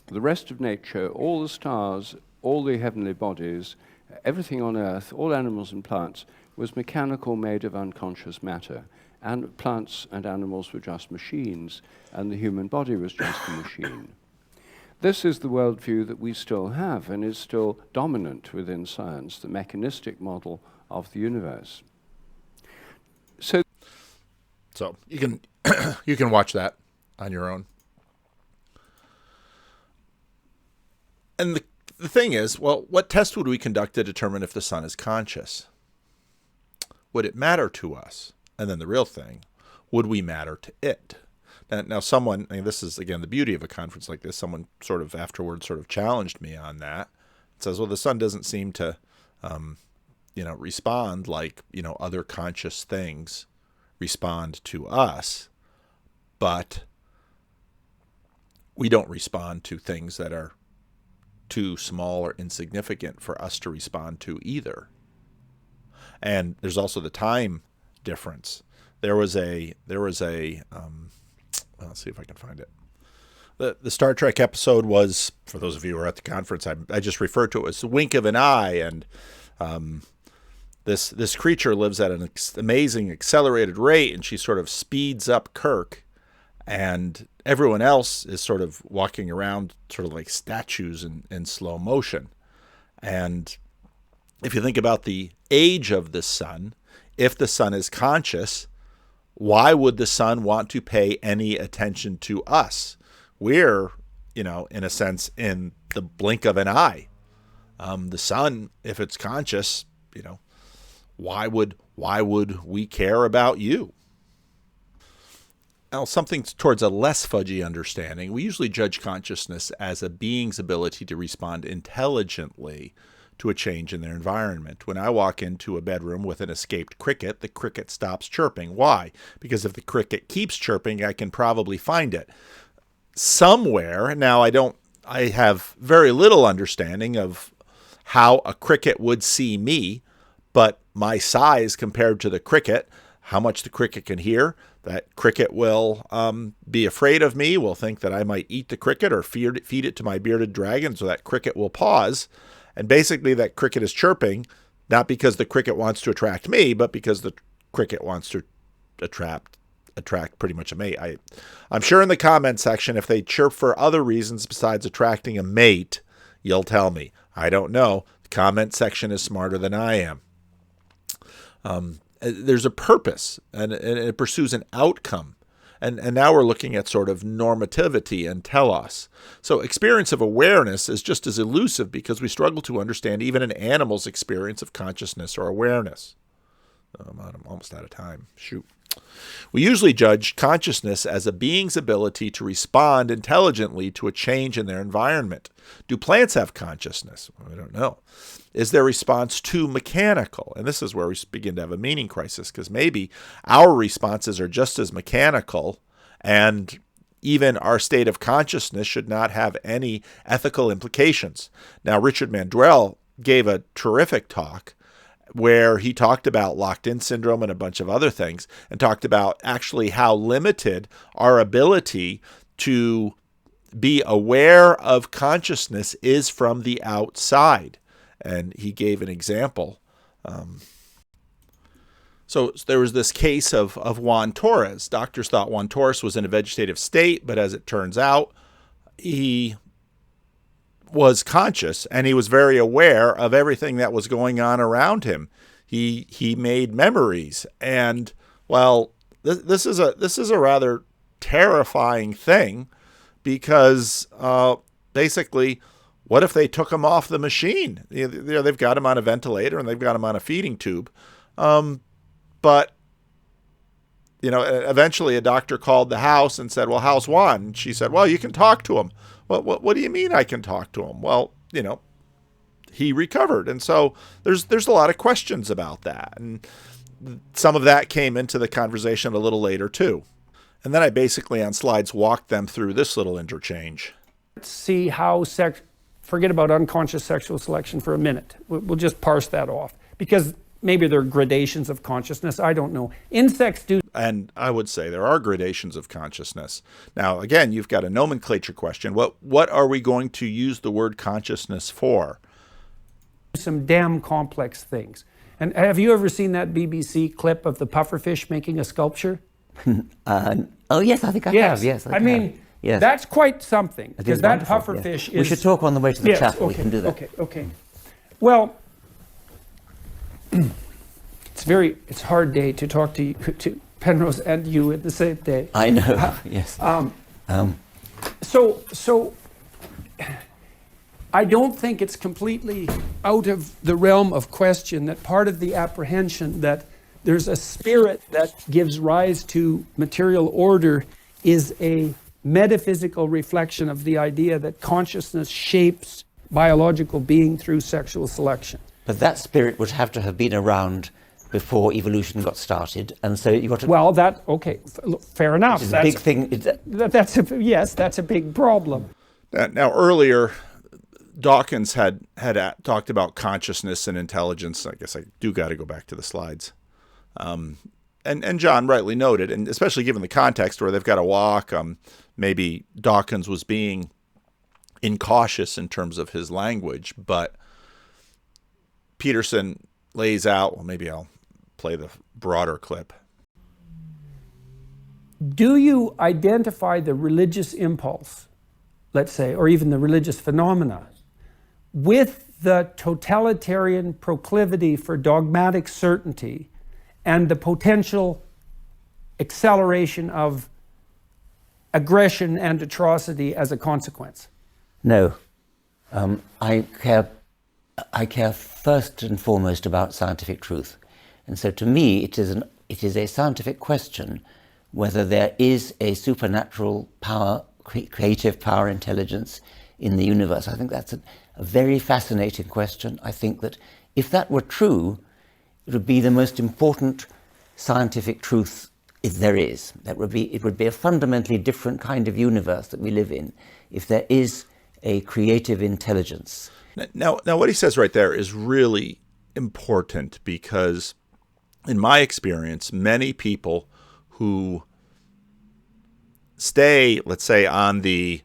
Speaker 4: The rest of nature, all the stars, all the heavenly bodies, everything on earth, all animals and plants, was mechanical, made of unconscious matter. And plants and animals were just machines, and the human body was just a machine. This is the worldview that we still have and is still dominant within science, the mechanistic model of the universe. So
Speaker 1: you can you can watch that on your own. And the thing is, well, what test would we conduct to determine if the sun is conscious? Would it matter to us? And then the real thing, would we matter to it? Now someone, I mean, this is, again, the beauty of a conference like this, someone sort of afterwards sort of challenged me on that. It says, well, the sun doesn't seem to, respond like, other conscious things respond to us, but we don't respond to things that are too small or insignificant for us to respond to either. And there's also the time difference. There was a let's see if I can find it. The Star Trek episode was, for those of you who are at the conference, I just referred to it as the wink of an eye, and this creature lives at an amazing accelerated rate, and she sort of speeds up Kirk, and everyone else is sort of walking around sort of like statues in slow motion. And if you think about the age of the sun, if the sun is conscious, why would the sun want to pay any attention to us? We're, in a sense, in the blink of an eye. The sun, if it's conscious, why would we care about you? Now, something towards a less fudgy understanding, we usually judge consciousness as a being's ability to respond intelligently to a change in their environment. When I walk into a bedroom with an escaped cricket, the cricket stops chirping. Why? Because if the cricket keeps chirping, I can probably find it somewhere. Now, I don't I have very little understanding of how a cricket would see me, but my size compared to the cricket, how much the cricket can hear, that cricket will be afraid of me, will think that I might eat the cricket or feed it to my bearded dragon, so that cricket will pause. And basically that cricket is chirping, not because the cricket wants to attract me, but because the cricket wants to attract pretty much a mate. I'm sure in the comment section, if they chirp for other reasons besides attracting a mate, you'll tell me. I don't know. The comment section is smarter than I am. There's a purpose, and it pursues an outcome. And now we're looking at sort of normativity and telos. So experience of awareness is just as elusive because we struggle to understand even an animal's experience of consciousness or awareness. I'm almost out of time. Shoot. We usually judge consciousness as a being's ability to respond intelligently to a change in their environment. Do plants have consciousness? I don't know. Is their response too mechanical? And this is where we begin to have a meaning crisis, because maybe our responses are just as mechanical, and even our state of consciousness should not have any ethical implications. Now, Richard Mandrell gave a terrific talk where he talked about locked-in syndrome and a bunch of other things, and talked about actually how limited our ability to be aware of consciousness is from the outside. And he gave an example. So there was this case of Juan Torres. Doctors thought Juan Torres was in a vegetative state, but as it turns out, he was conscious, and he was very aware of everything that was going on around him. He made memories, and well, this is a rather terrifying thing, because basically, what if they took him off the machine? They've got him on a ventilator and they've got him on a feeding tube, but eventually a doctor called the house and said, "Well, how's Juan?" And she said, "Well, you can talk to him." What do you mean I can talk to him? Well, he recovered. And so there's a lot of questions about that. And some of that came into the conversation a little later too. And then I basically on slides walked them through this little interchange.
Speaker 5: Let's see how forget about unconscious sexual selection for a minute. We'll just parse that off, because maybe there are gradations of consciousness. I don't know. Insects do.
Speaker 1: And I would say there are gradations of consciousness. Now, again, you've got a nomenclature question. What are we going to use the word consciousness for?
Speaker 5: Some damn complex things. And have you ever seen that BBC clip of the pufferfish making a sculpture?
Speaker 6: Oh, yes, I think I have. Yes,
Speaker 5: I mean, yes. That's quite something, because that pufferfish is...
Speaker 6: We should talk on the way to the chapel.
Speaker 5: Okay,
Speaker 6: we can do that.
Speaker 5: Okay. Well, it's a hard day to talk to Penrose and you at the same day.
Speaker 6: I know, yes.
Speaker 5: So I don't think it's completely out of the realm of question that part of the apprehension that there's a spirit that gives rise to material order is a metaphysical reflection of the idea that consciousness shapes biological being through sexual selection.
Speaker 6: But that spirit would have to have been around before evolution got started, and so you got to...
Speaker 5: Well, fair enough.
Speaker 6: It's a big thing.
Speaker 5: That's a big problem.
Speaker 1: Now earlier, Dawkins had talked about consciousness and intelligence. I guess I do got to go back to the slides. And John rightly noted, and especially given the context where they've got to walk, maybe Dawkins was being incautious in terms of his language, but Peterson lays out, well, maybe I'll play the broader clip.
Speaker 5: Do you identify the religious impulse, let's say, or even the religious phenomena, with the totalitarian proclivity for dogmatic certainty and the potential acceleration of aggression and atrocity as a consequence?
Speaker 6: No. I care first and foremost about scientific truth. And so to me, it is a scientific question whether there is a supernatural power, creative power, intelligence in the universe. I think that's a very fascinating question. I think that if that were true, it would be the most important scientific truth if there is. It would be a fundamentally different kind of universe that we live in if there is a creative intelligence.
Speaker 1: Now, what he says right there is really important, because in my experience, many people who stay, let's say, on the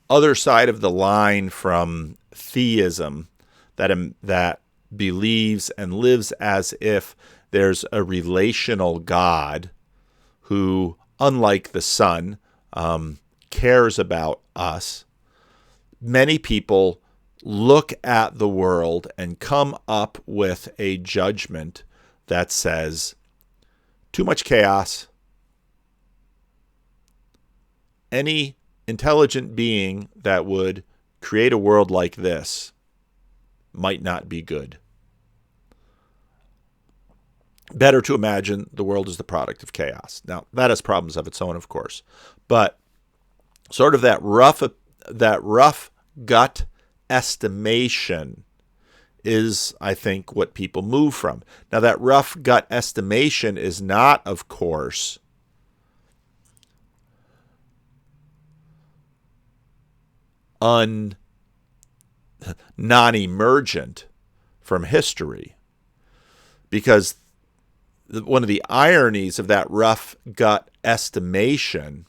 Speaker 1: other side of the line from theism, that believes and lives as if there's a relational God who, unlike the sun, cares about us. Many people look at the world and come up with a judgment that says, too much chaos. Any intelligent being that would create a world like this might not be good. Better to imagine the world is the product of chaos. Now, that has problems of its own, of course, but sort of that rough gut estimation is, I think, what people move from. Now, that rough gut estimation is not, of course, non-emergent from history, because one of the ironies of that rough gut estimation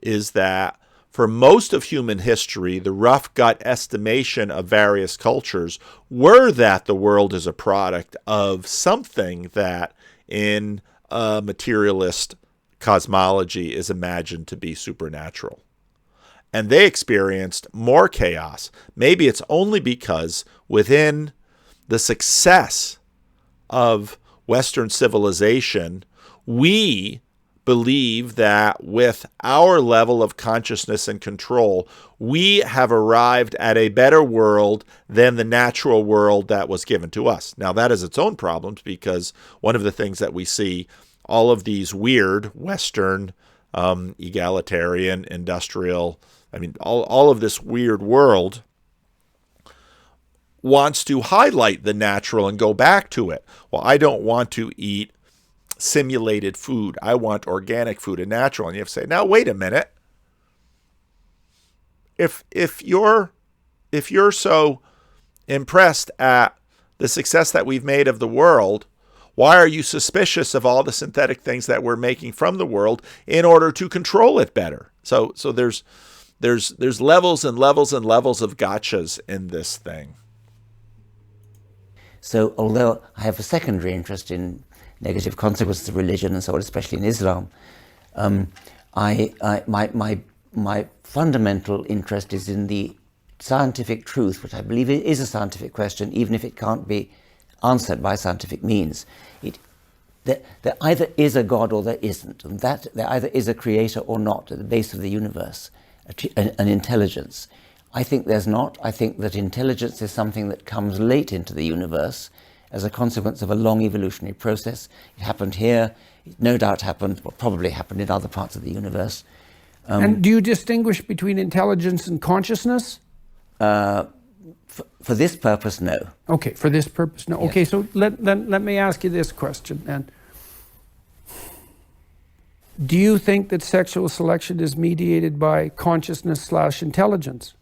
Speaker 1: is that for most of human history, the rough gut estimation of various cultures were that the world is a product of something that in a materialist cosmology is imagined to be supernatural. And they experienced more chaos. Maybe it's only because within the success of Western civilization, we believe that with our level of consciousness and control, we have arrived at a better world than the natural world that was given to us. Now, that has its own problems, because one of the things that we see, all of these weird Western, egalitarian, industrial, all of this weird world wants to highlight the natural and go back to it. Well, I don't want to eat simulated food. I want organic food and natural. And you have to say, now, wait a minute. If you're so impressed at the success that we've made of the world, why are you suspicious of all the synthetic things that we're making from the world in order to control it better? So there's levels and levels and levels of gotchas in this thing.
Speaker 6: So although I have a secondary interest in negative consequences of religion and so on, especially in Islam, my fundamental interest is in the scientific truth, which I believe is a scientific question, even if it can't be answered by scientific means. There either is a God or there isn't, and that there either is a creator or not at the base of the universe, an intelligence. I think there's not. I think that intelligence is something that comes late into the universe as a consequence of a long evolutionary process. It happened here, it no doubt happened, or probably happened in other parts of the universe.
Speaker 5: And do you distinguish between intelligence and consciousness?
Speaker 6: For this purpose, no.
Speaker 5: Okay, for this purpose, no.
Speaker 6: Yes.
Speaker 5: Okay, so let me ask you this question then. Do you think that sexual selection is mediated by consciousness/intelligence?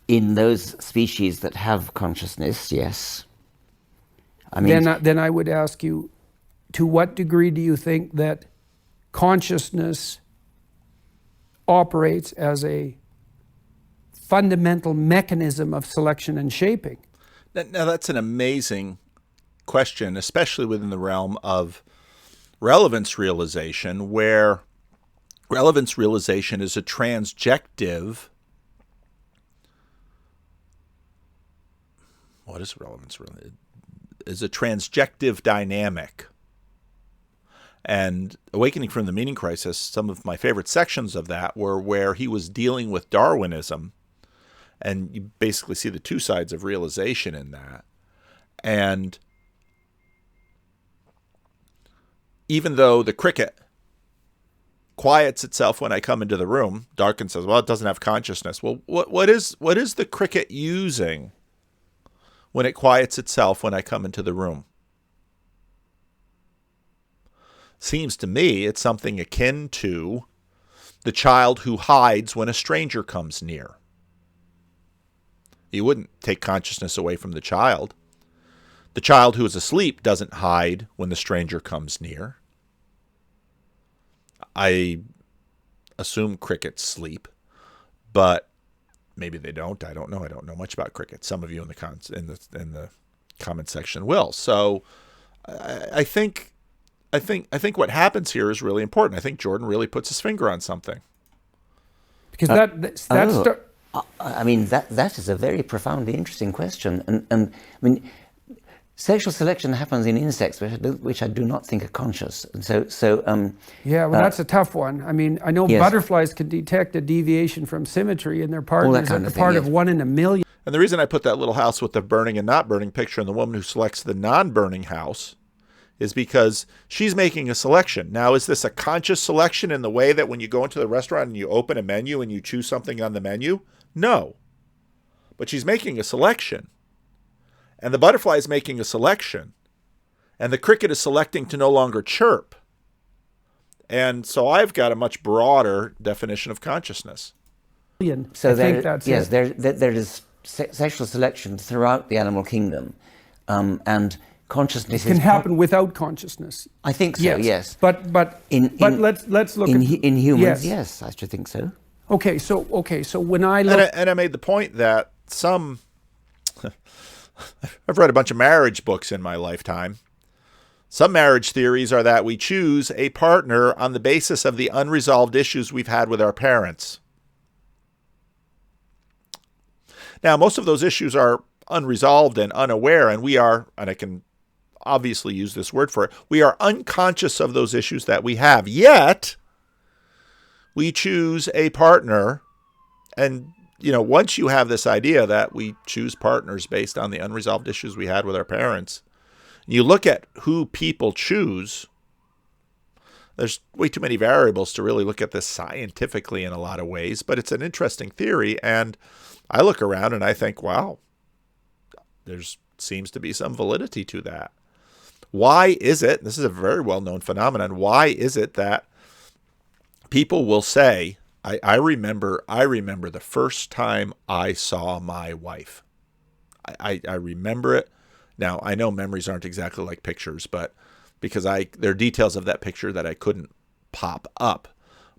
Speaker 6: In those species that have consciousness, yes. I mean,
Speaker 5: Then I would ask you, to what degree do you think that consciousness operates as a fundamental mechanism of selection and shaping?
Speaker 1: Now, that's an amazing question, especially within the realm of relevance realization, where relevance realization is a transjective. What is relevance? Is a transjective dynamic. And Awakening from the Meaning Crisis, some of my favorite sections of that were where he was dealing with Darwinism. And you basically see the two sides of realization in that. And even though the cricket quiets itself when I come into the room, Darkin says, well, it doesn't have consciousness. Well, what is the cricket using when it quiets itself when I come into the room? Seems to me it's something akin to the child who hides when a stranger comes near. You wouldn't take consciousness away from the child. The child who is asleep doesn't hide when the stranger comes near. I assume crickets sleep, but maybe they don't. I don't know. I don't know much about crickets. Some of you in the comment section will. So I think what happens here is really important. I think Jordan really puts his finger on something.
Speaker 5: Because
Speaker 6: I mean, that is a very profoundly interesting question. And I mean, sexual selection happens in insects, which I do not think are conscious. And
Speaker 5: yeah, well, that's a tough one. I mean, I know
Speaker 6: yes.
Speaker 5: butterflies can detect a deviation from symmetry in their partners at the part of 1 in a million.
Speaker 1: And the reason I put that little house with the burning and not burning picture and the woman who selects the non-burning house is because she's making a selection. Now, is this a conscious selection in the way that when you go into the restaurant and you open a menu and you choose something on the menu? No. But she's making a selection. And the butterfly is making a selection. And the cricket is selecting to no longer chirp. And so I've got a much broader definition of consciousness.
Speaker 6: So
Speaker 5: there
Speaker 6: is sexual selection throughout the animal kingdom. And consciousness
Speaker 5: can happen without consciousness.
Speaker 6: I think so, yes.
Speaker 5: But let's look
Speaker 6: in humans, yes, I should think so.
Speaker 5: Okay, so when I look...
Speaker 1: And I made the point that some... I've read a bunch of marriage books in my lifetime. Some marriage theories are that we choose a partner on the basis of the unresolved issues we've had with our parents. Now, most of those issues are unresolved and unaware, and we are, and I can obviously use this word for it, we are unconscious of those issues that we have. Yet, we choose a partner, and once you have this idea that we choose partners based on the unresolved issues we had with our parents, you look at who people choose, there's way too many variables to really look at this scientifically in a lot of ways, but it's an interesting theory, and I look around and I think, wow, there seems to be some validity to that. Why is it, this is a very well-known phenomenon, why is it that people will say, I remember the first time I saw my wife. I remember it. Now, I know memories aren't exactly like pictures, but because there are details of that picture that I couldn't pop up.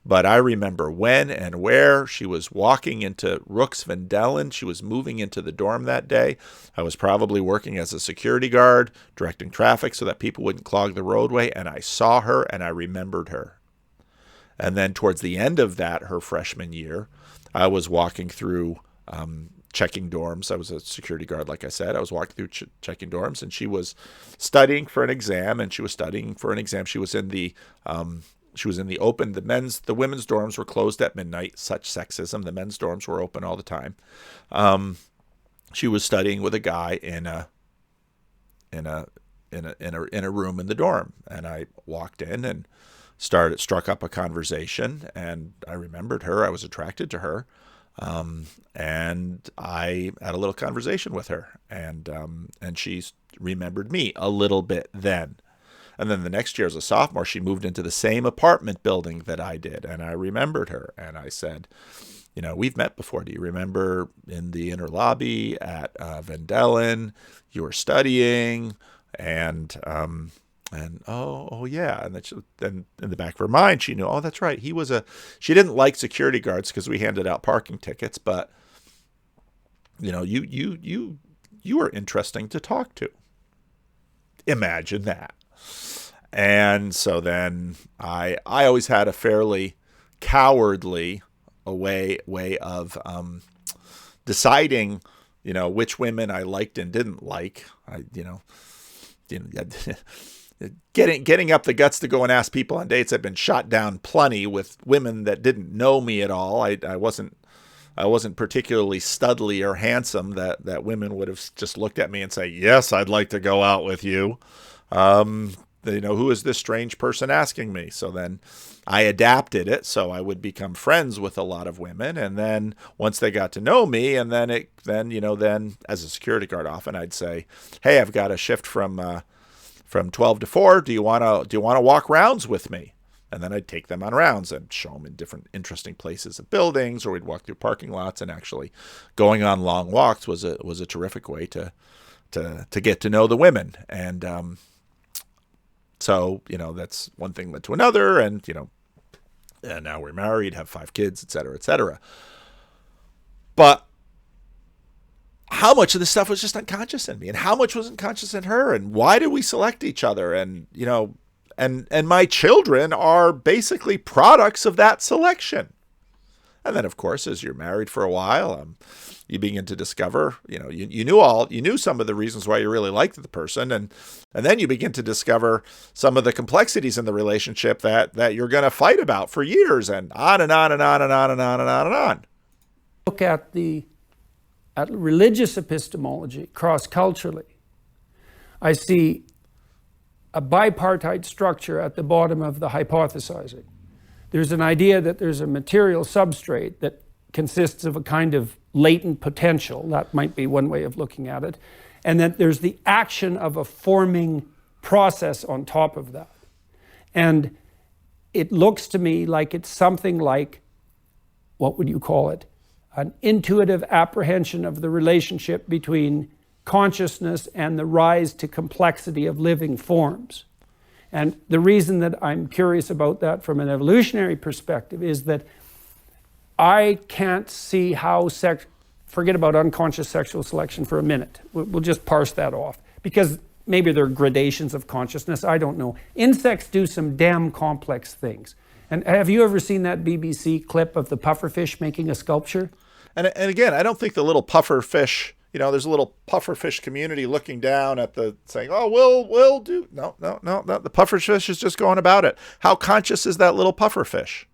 Speaker 1: But I remember when and where she was walking into Rooks Vendellen. She was moving into the dorm that day. I was probably working as a security guard, directing traffic so that people wouldn't clog the roadway. And I saw her and I remembered her. And then towards the end of that, her freshman year, I was walking through checking dorms. I was a security guard, like I said. I was walking through checking dorms, and she was studying for an exam. She was in the open. The women's dorms were closed at midnight. Such sexism. The men's dorms were open all the time. She was studying with a guy in a room in the dorm, and I walked in and struck up a conversation, and I remembered her. I was attracted to her, and I had a little conversation with her, and she remembered me a little bit then. And then the next year as a sophomore, she moved into the same apartment building that I did, and I remembered her, and I said, we've met before. Do you remember in the inner lobby at Vendellen, you were studying, and oh yeah, and then in the back of her mind she knew, oh, that's right, she didn't like security guards because we handed out parking tickets, but you were interesting to talk to. Imagine that. And so then I always had a fairly cowardly way of deciding which women I liked and didn't like. Getting up the guts to go and ask people on dates. I've been shot down plenty with women that didn't know me at all. I wasn't particularly studly or handsome that women would have just looked at me and say, yes, I'd like to go out with you. Who is this strange person asking me? So then I adapted it so I would become friends with a lot of women, and then once they got to know me, and then as a security guard, often I'd say, hey, I've got a shift from 12 to 4. Do you want to walk rounds with me? And then I'd take them on rounds and show them in different interesting places of buildings, or we'd walk through parking lots. And actually going on long walks was a terrific way to get to know the women. And so, that's one thing led to another. And, and now we're married, have 5 kids, et cetera, et cetera. But how much of this stuff was just unconscious in me, and how much was unconscious in her, and why did we select each other? And, and my children are basically products of that selection. And then, of course, as you're married for a while, you begin to discover, you knew some of the reasons why you really liked the person. And then you begin to discover some of the complexities in the relationship that you're going to fight about for years, and on and on and on and on and on and on and on.
Speaker 5: Look at religious epistemology cross-culturally. I see a bipartite structure at the bottom of the hypothesizing. There's an idea that there's a material substrate that consists of a kind of latent potential. That might be one way of looking at it. And that there's the action of a forming process on top of that. And it looks to me like it's something like, what would you call it? An intuitive apprehension of the relationship between consciousness and the rise to complexity of living forms. And the reason that I'm curious about that from an evolutionary perspective is that I can't see how forget about unconscious sexual selection for a minute. We'll just parse that off, because maybe there are gradations of consciousness, I don't know. Insects do some damn complex things. And have you ever seen that BBC clip of the pufferfish making a sculpture?
Speaker 1: And again, I don't think the little pufferfish, there's a little pufferfish community looking down at saying, oh, we'll do. No. The pufferfish is just going about it. How conscious is that little pufferfish?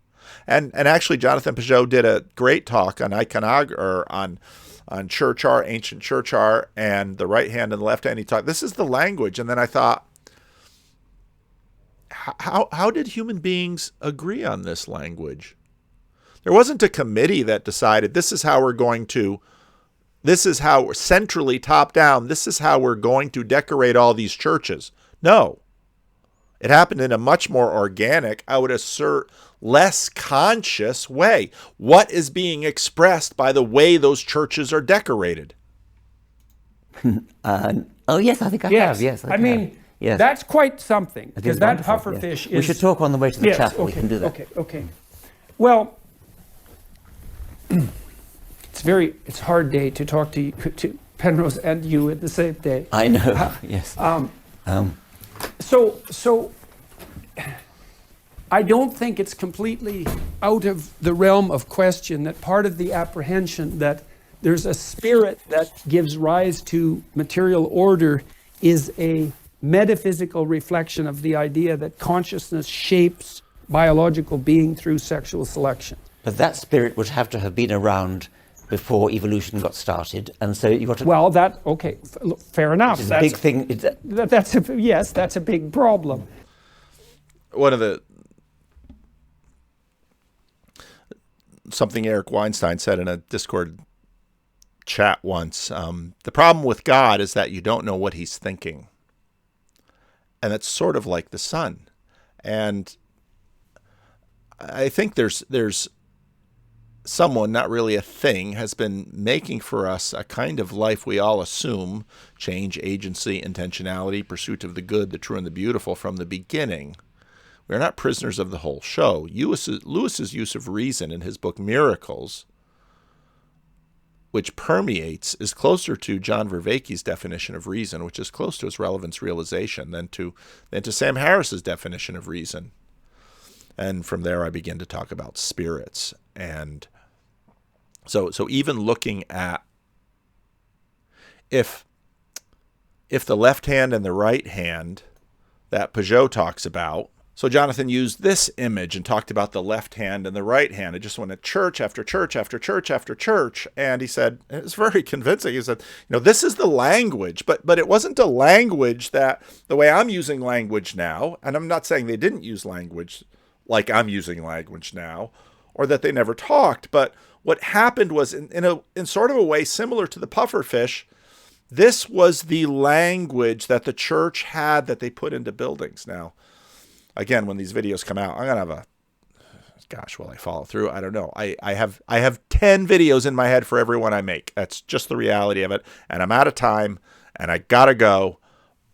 Speaker 1: And actually, Jonathan Pageau did a great talk on on church art, ancient church art, and the right hand and the left hand. He talked, this is the language. And then I thought, how did human beings agree on this language? There wasn't a committee that decided this is how we're centrally top down, this is how we're going to decorate all these churches. No. It happened in a much more organic, I would assert, less conscious way. What is being expressed by the way those churches are decorated?
Speaker 6: Oh, yes, I think I have. Yes,
Speaker 5: I mean,
Speaker 6: yes.
Speaker 5: That's quite something, because that pufferfish is...
Speaker 6: We should talk on the way to the chapel.
Speaker 5: Okay,
Speaker 6: we can do that.
Speaker 5: Okay. Well, it's a hard day to talk to Penrose and you at the same day.
Speaker 6: I know, yes.
Speaker 5: So I don't think it's completely out of the realm of question that part of the apprehension that there's a spirit that gives rise to material order is a metaphysical reflection of the idea that consciousness shapes biological being through sexual selection.
Speaker 6: But that spirit would have to have been around before evolution got started, and so you got to...
Speaker 5: Well, fair enough.
Speaker 6: It's a big thing.
Speaker 5: That's a big problem.
Speaker 1: One of something Eric Weinstein said in a Discord chat once, the problem with God is that you don't know what he's thinking. And it's sort of like the sun. And I think there's someone, not really a thing, has been making for us a kind of life we all assume, change, agency, intentionality, pursuit of the good, the true, and the beautiful from the beginning. We are not prisoners of the whole show. Lewis's use of reason in his book Miracles, which permeates, is closer to John Vervaeke's definition of reason, which is close to his relevance realization, than to Sam Harris's definition of reason. And from there, I begin to talk about spirits. And so even looking at if the left hand and the right hand that Pageau talks about. So Jonathan used this image and talked about the left hand and the right hand. It just went at church after church after church after church. And he said, it was very convincing. He said, this is the language, but it wasn't a language that the way I'm using language now, and I'm not saying they didn't use language like I'm using language now, or that they never talked. But what happened was in sort of a way similar to the pufferfish, this was the language that the church had that they put into buildings. Now, again, when these videos come out, I'm going to have a, gosh, will I follow through? I don't know. I have 10 videos in my head for every one I make. That's just the reality of it. And I'm out of time and I got to go,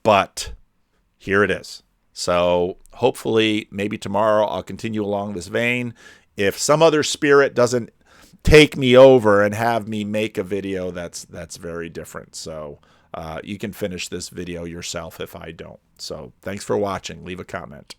Speaker 1: but here it is. So hopefully maybe tomorrow I'll continue along this vein. If some other spirit doesn't take me over and have me make a video, that's very different. So you can finish this video yourself if I don't. So thanks for watching. Leave a comment.